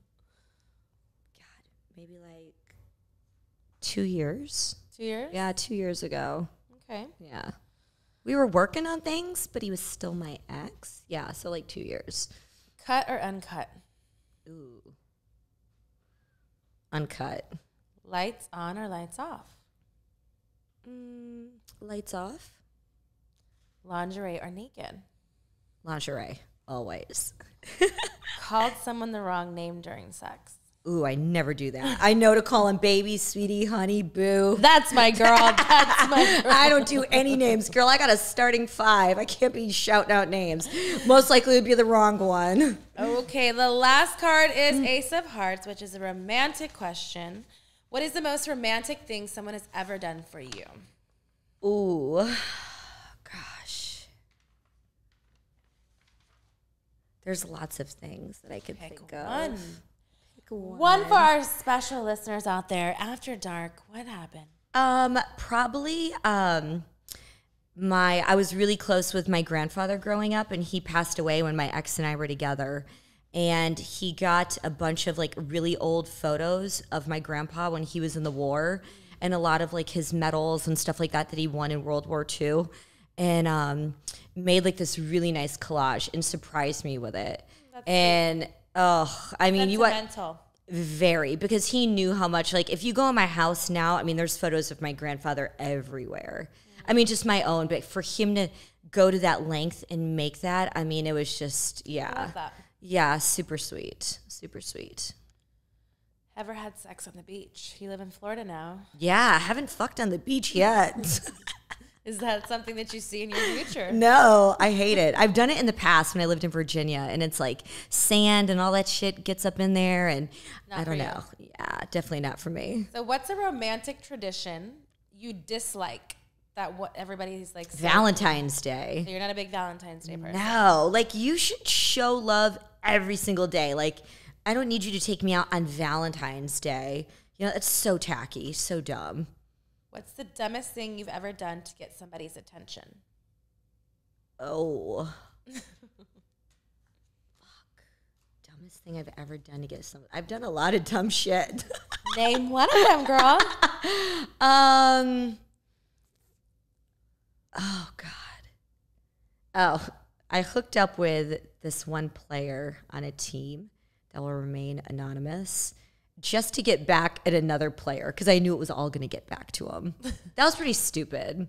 maybe like 2 years. 2 years? Yeah, 2 years ago. Okay. Yeah. We were working on things, but he was still my ex. Yeah, so like 2 years. Cut or uncut? Ooh. Uncut. Lights on or lights off? Lights off. Lingerie or naked? Lingerie, always. Called someone the wrong name during sex? Ooh, I never do that. I know to call him baby, sweetie, honey, boo. That's my girl. That's my girl. I don't do any names, girl. I got a starting 5. I can't be shouting out names. Most likely it would be the wrong one. Okay, the last card is Ace of Hearts, which is a romantic question. What is the most romantic thing someone has ever done for you? Ooh, gosh. There's lots of things that I could think of. Pick one. One for our special listeners out there. After dark, what happened? Probably I was really close with my grandfather growing up, and he passed away when my ex and I were together. And he got a bunch of like really old photos of my grandpa when he was in the war, and a lot of like his medals and stuff like that he won in World War II, and made like this really nice collage and surprised me with it. And I mean, Sentimental. Very, because he knew how much, like, if you go in my house now, I mean, there's photos of my grandfather everywhere. I mean, just my own, but for him to go to that length and make that, I mean, it was just, yeah. I love that. Yeah, super sweet. Super sweet. Ever had sex on the beach? You live in Florida now. Yeah, I haven't fucked on the beach yet. Is that something that you see in your future? No, I hate it. I've done it in the past when I lived in Virginia, and it's like sand and all that shit gets up in there, and Not I don't for know. Yeah, definitely not for me. So what's a romantic tradition you dislike that what everybody's like saying? Valentine's Day. So you're not a big Valentine's Day person. No, like you should show love every single day. Like I don't need you to take me out on Valentine's Day. You know, it's so tacky, so dumb. What's the dumbest thing you've ever done to get somebody's attention? Oh. Fuck. Dumbest thing I've ever done to get some. I've done a lot of dumb shit. Name one of them, girl. Oh God. Oh, I hooked up with this one player on a team that will remain anonymous just to get back at another player because I knew it was all going to get back to him. That was pretty stupid.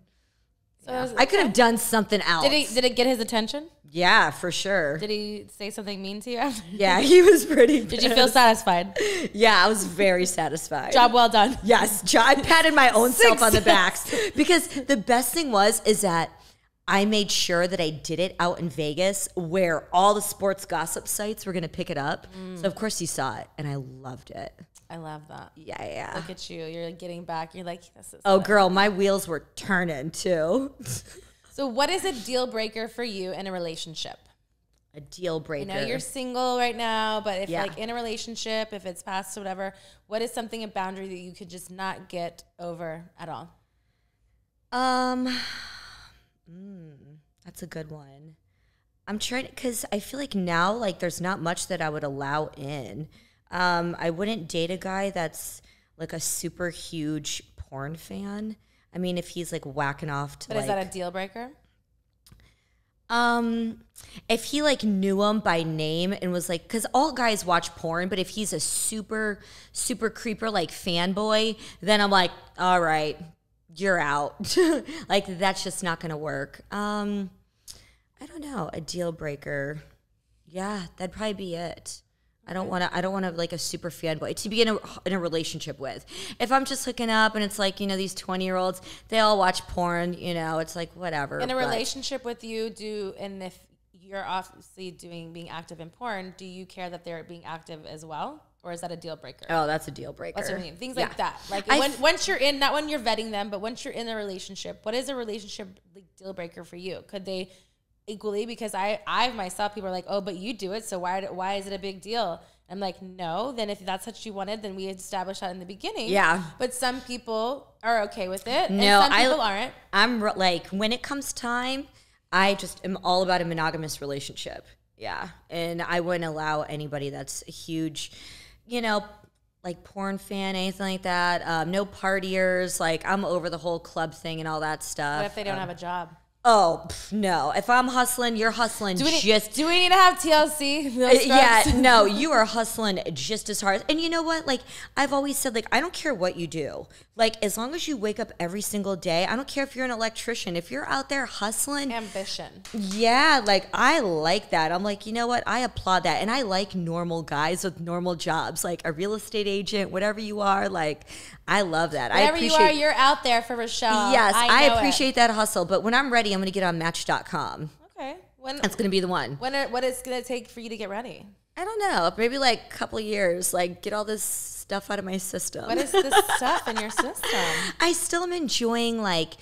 So I could have done something else. Did it get his attention? Yeah, for sure. Did he say something mean to you after? Yeah, he was pretty pissed. Did you feel satisfied? Yeah, I was very satisfied. Job well done. Yes, I patted my own self on the back because the best thing is that I made sure that I did it out in Vegas where all the sports gossip sites were going to pick it up. So, of course, you saw it, and I loved it. I love that. Yeah. Look at you. You're getting back. You're like, this is Oh, fun. girl, my wheels were turning, too. So what is a deal breaker for you in a relationship? A deal breaker. I know you're single right now, but if Yeah. like in a relationship, if it's past or whatever, what is something, a boundary that you could just not get over at all? That's a good one. I'm trying because I feel like now, like, there's not much that I would allow in. I wouldn't date a guy that's like a super huge porn fan. I mean, if he's like whacking off to But like, is that a deal breaker? If he like knew him by name and was like, because all guys watch porn, but if he's a super creeper like fanboy, then I'm like, all right, you're out. Like that's just not gonna work. I don't know, a deal breaker. Yeah, that'd probably be it. I don't want to like a super fanboy to be in a relationship with. If I'm just hooking up and it's like, you know, these 20-year-olds, they all watch porn, you know, it's like whatever. In a relationship with you, and if you're obviously being active in porn, do you care that they're being active as well? Or is that a deal breaker? Oh, that's a deal breaker. That's what I mean. Things like that. Like once you're in, not when you're vetting them, but once you're in the relationship, what is a relationship like deal breaker for you? Could they equally, because I myself, people are like, oh, but you do it, so why is it a big deal? I'm like, no, then if that's what you wanted, then we established that in the beginning. Yeah. But some people are okay with it, and some people aren't. I'm like, when it comes time, I just am all about a monogamous relationship. Yeah. And I wouldn't allow anybody that's a huge, you know, like porn fan, anything like that. No partiers. Like, I'm over the whole club thing and all that stuff. What if they don't have a job? Oh, no. If I'm hustling, you're hustling do we need to have TLC? Yeah, no, you are hustling just as hard. And you know what? Like, I've always said, like, I don't care what you do. Like, as long as you wake up every single day, I don't care if you're an electrician. If you're out there hustling. Ambition. Yeah, like, I like that. I'm like, you know what? I applaud that. And I like normal guys with normal jobs, like a real estate agent, whatever you are. Like, I love that. Whatever you are, you're out there for Richelle. Yes, I appreciate that hustle. But when I'm ready, I'm going to get on Match.com. Okay. That's going to be the one. What is going to take for you to get ready? I don't know. Maybe like a couple of years. Like, get all this stuff out of my system. What is this stuff in your system? I still am enjoying, like,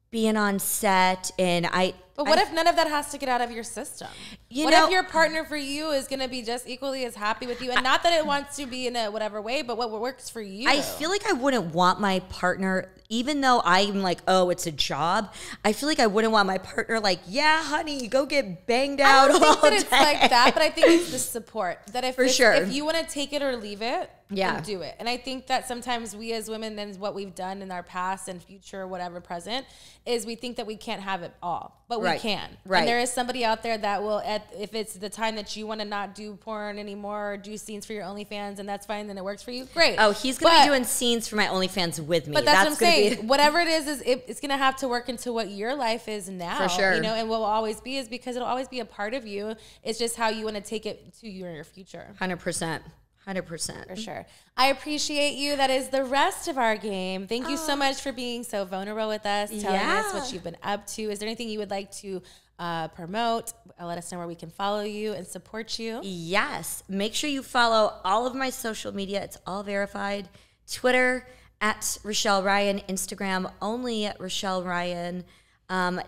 being on set. And But what if none of that has to get out of your system? What if your partner for you is going to be just equally as happy with you? And not that it wants to be in a whatever way, but what works for you? I feel like I wouldn't want my partner, even though I'm like, oh, it's a job. I feel like I wouldn't want my partner like, yeah, honey, go get banged out all day. I don't think that it's like that, but I think it's the support. That if you want to take it or leave it, then do it. And I think that sometimes we as women, then what we've done in our past and future, whatever present, is we think that we can't have it all. But we can. Right. And there is somebody out there that will, if it's the time that you want to not do porn anymore or do scenes for your OnlyFans, and that's fine, then it works for you, great. Oh, he's going to be doing scenes for my OnlyFans with me. But that's what I'm saying. Whatever it is it's going to have to work into what your life is now. For sure. You know, and what will always be is because it'll always be a part of you. It's just how you want to take it to your future. 100%. 100%. For sure. I appreciate you. That is the rest of our game. Thank you so much for being so vulnerable with us, telling us what you've been up to. Is there anything you would like to promote? Let us know where we can follow you and support you. Yes. Make sure you follow all of my social media. It's all verified. Twitter, at Richelle Ryan. Instagram, only at Richelle Ryan.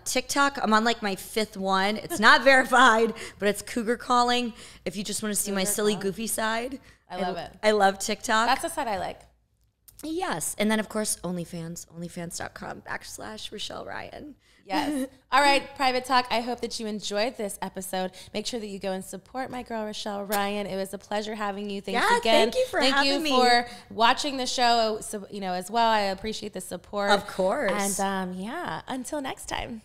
TikTok, I'm on like my 5th one. It's not verified, but it's cougar calling. If you just want to see my silly, goofy side. I love it. I love TikTok. That's the side I like. Yes. And then, of course, OnlyFans, onlyfans.com/Richelle Ryan. Yes. All right, Private Talk. I hope that you enjoyed this episode. Make sure that you go and support my girl, Richelle Ryan. It was a pleasure having you. Thanks again. Thank you for having me. Thank you for watching the show, so, as well. I appreciate the support. Of course. And, until next time.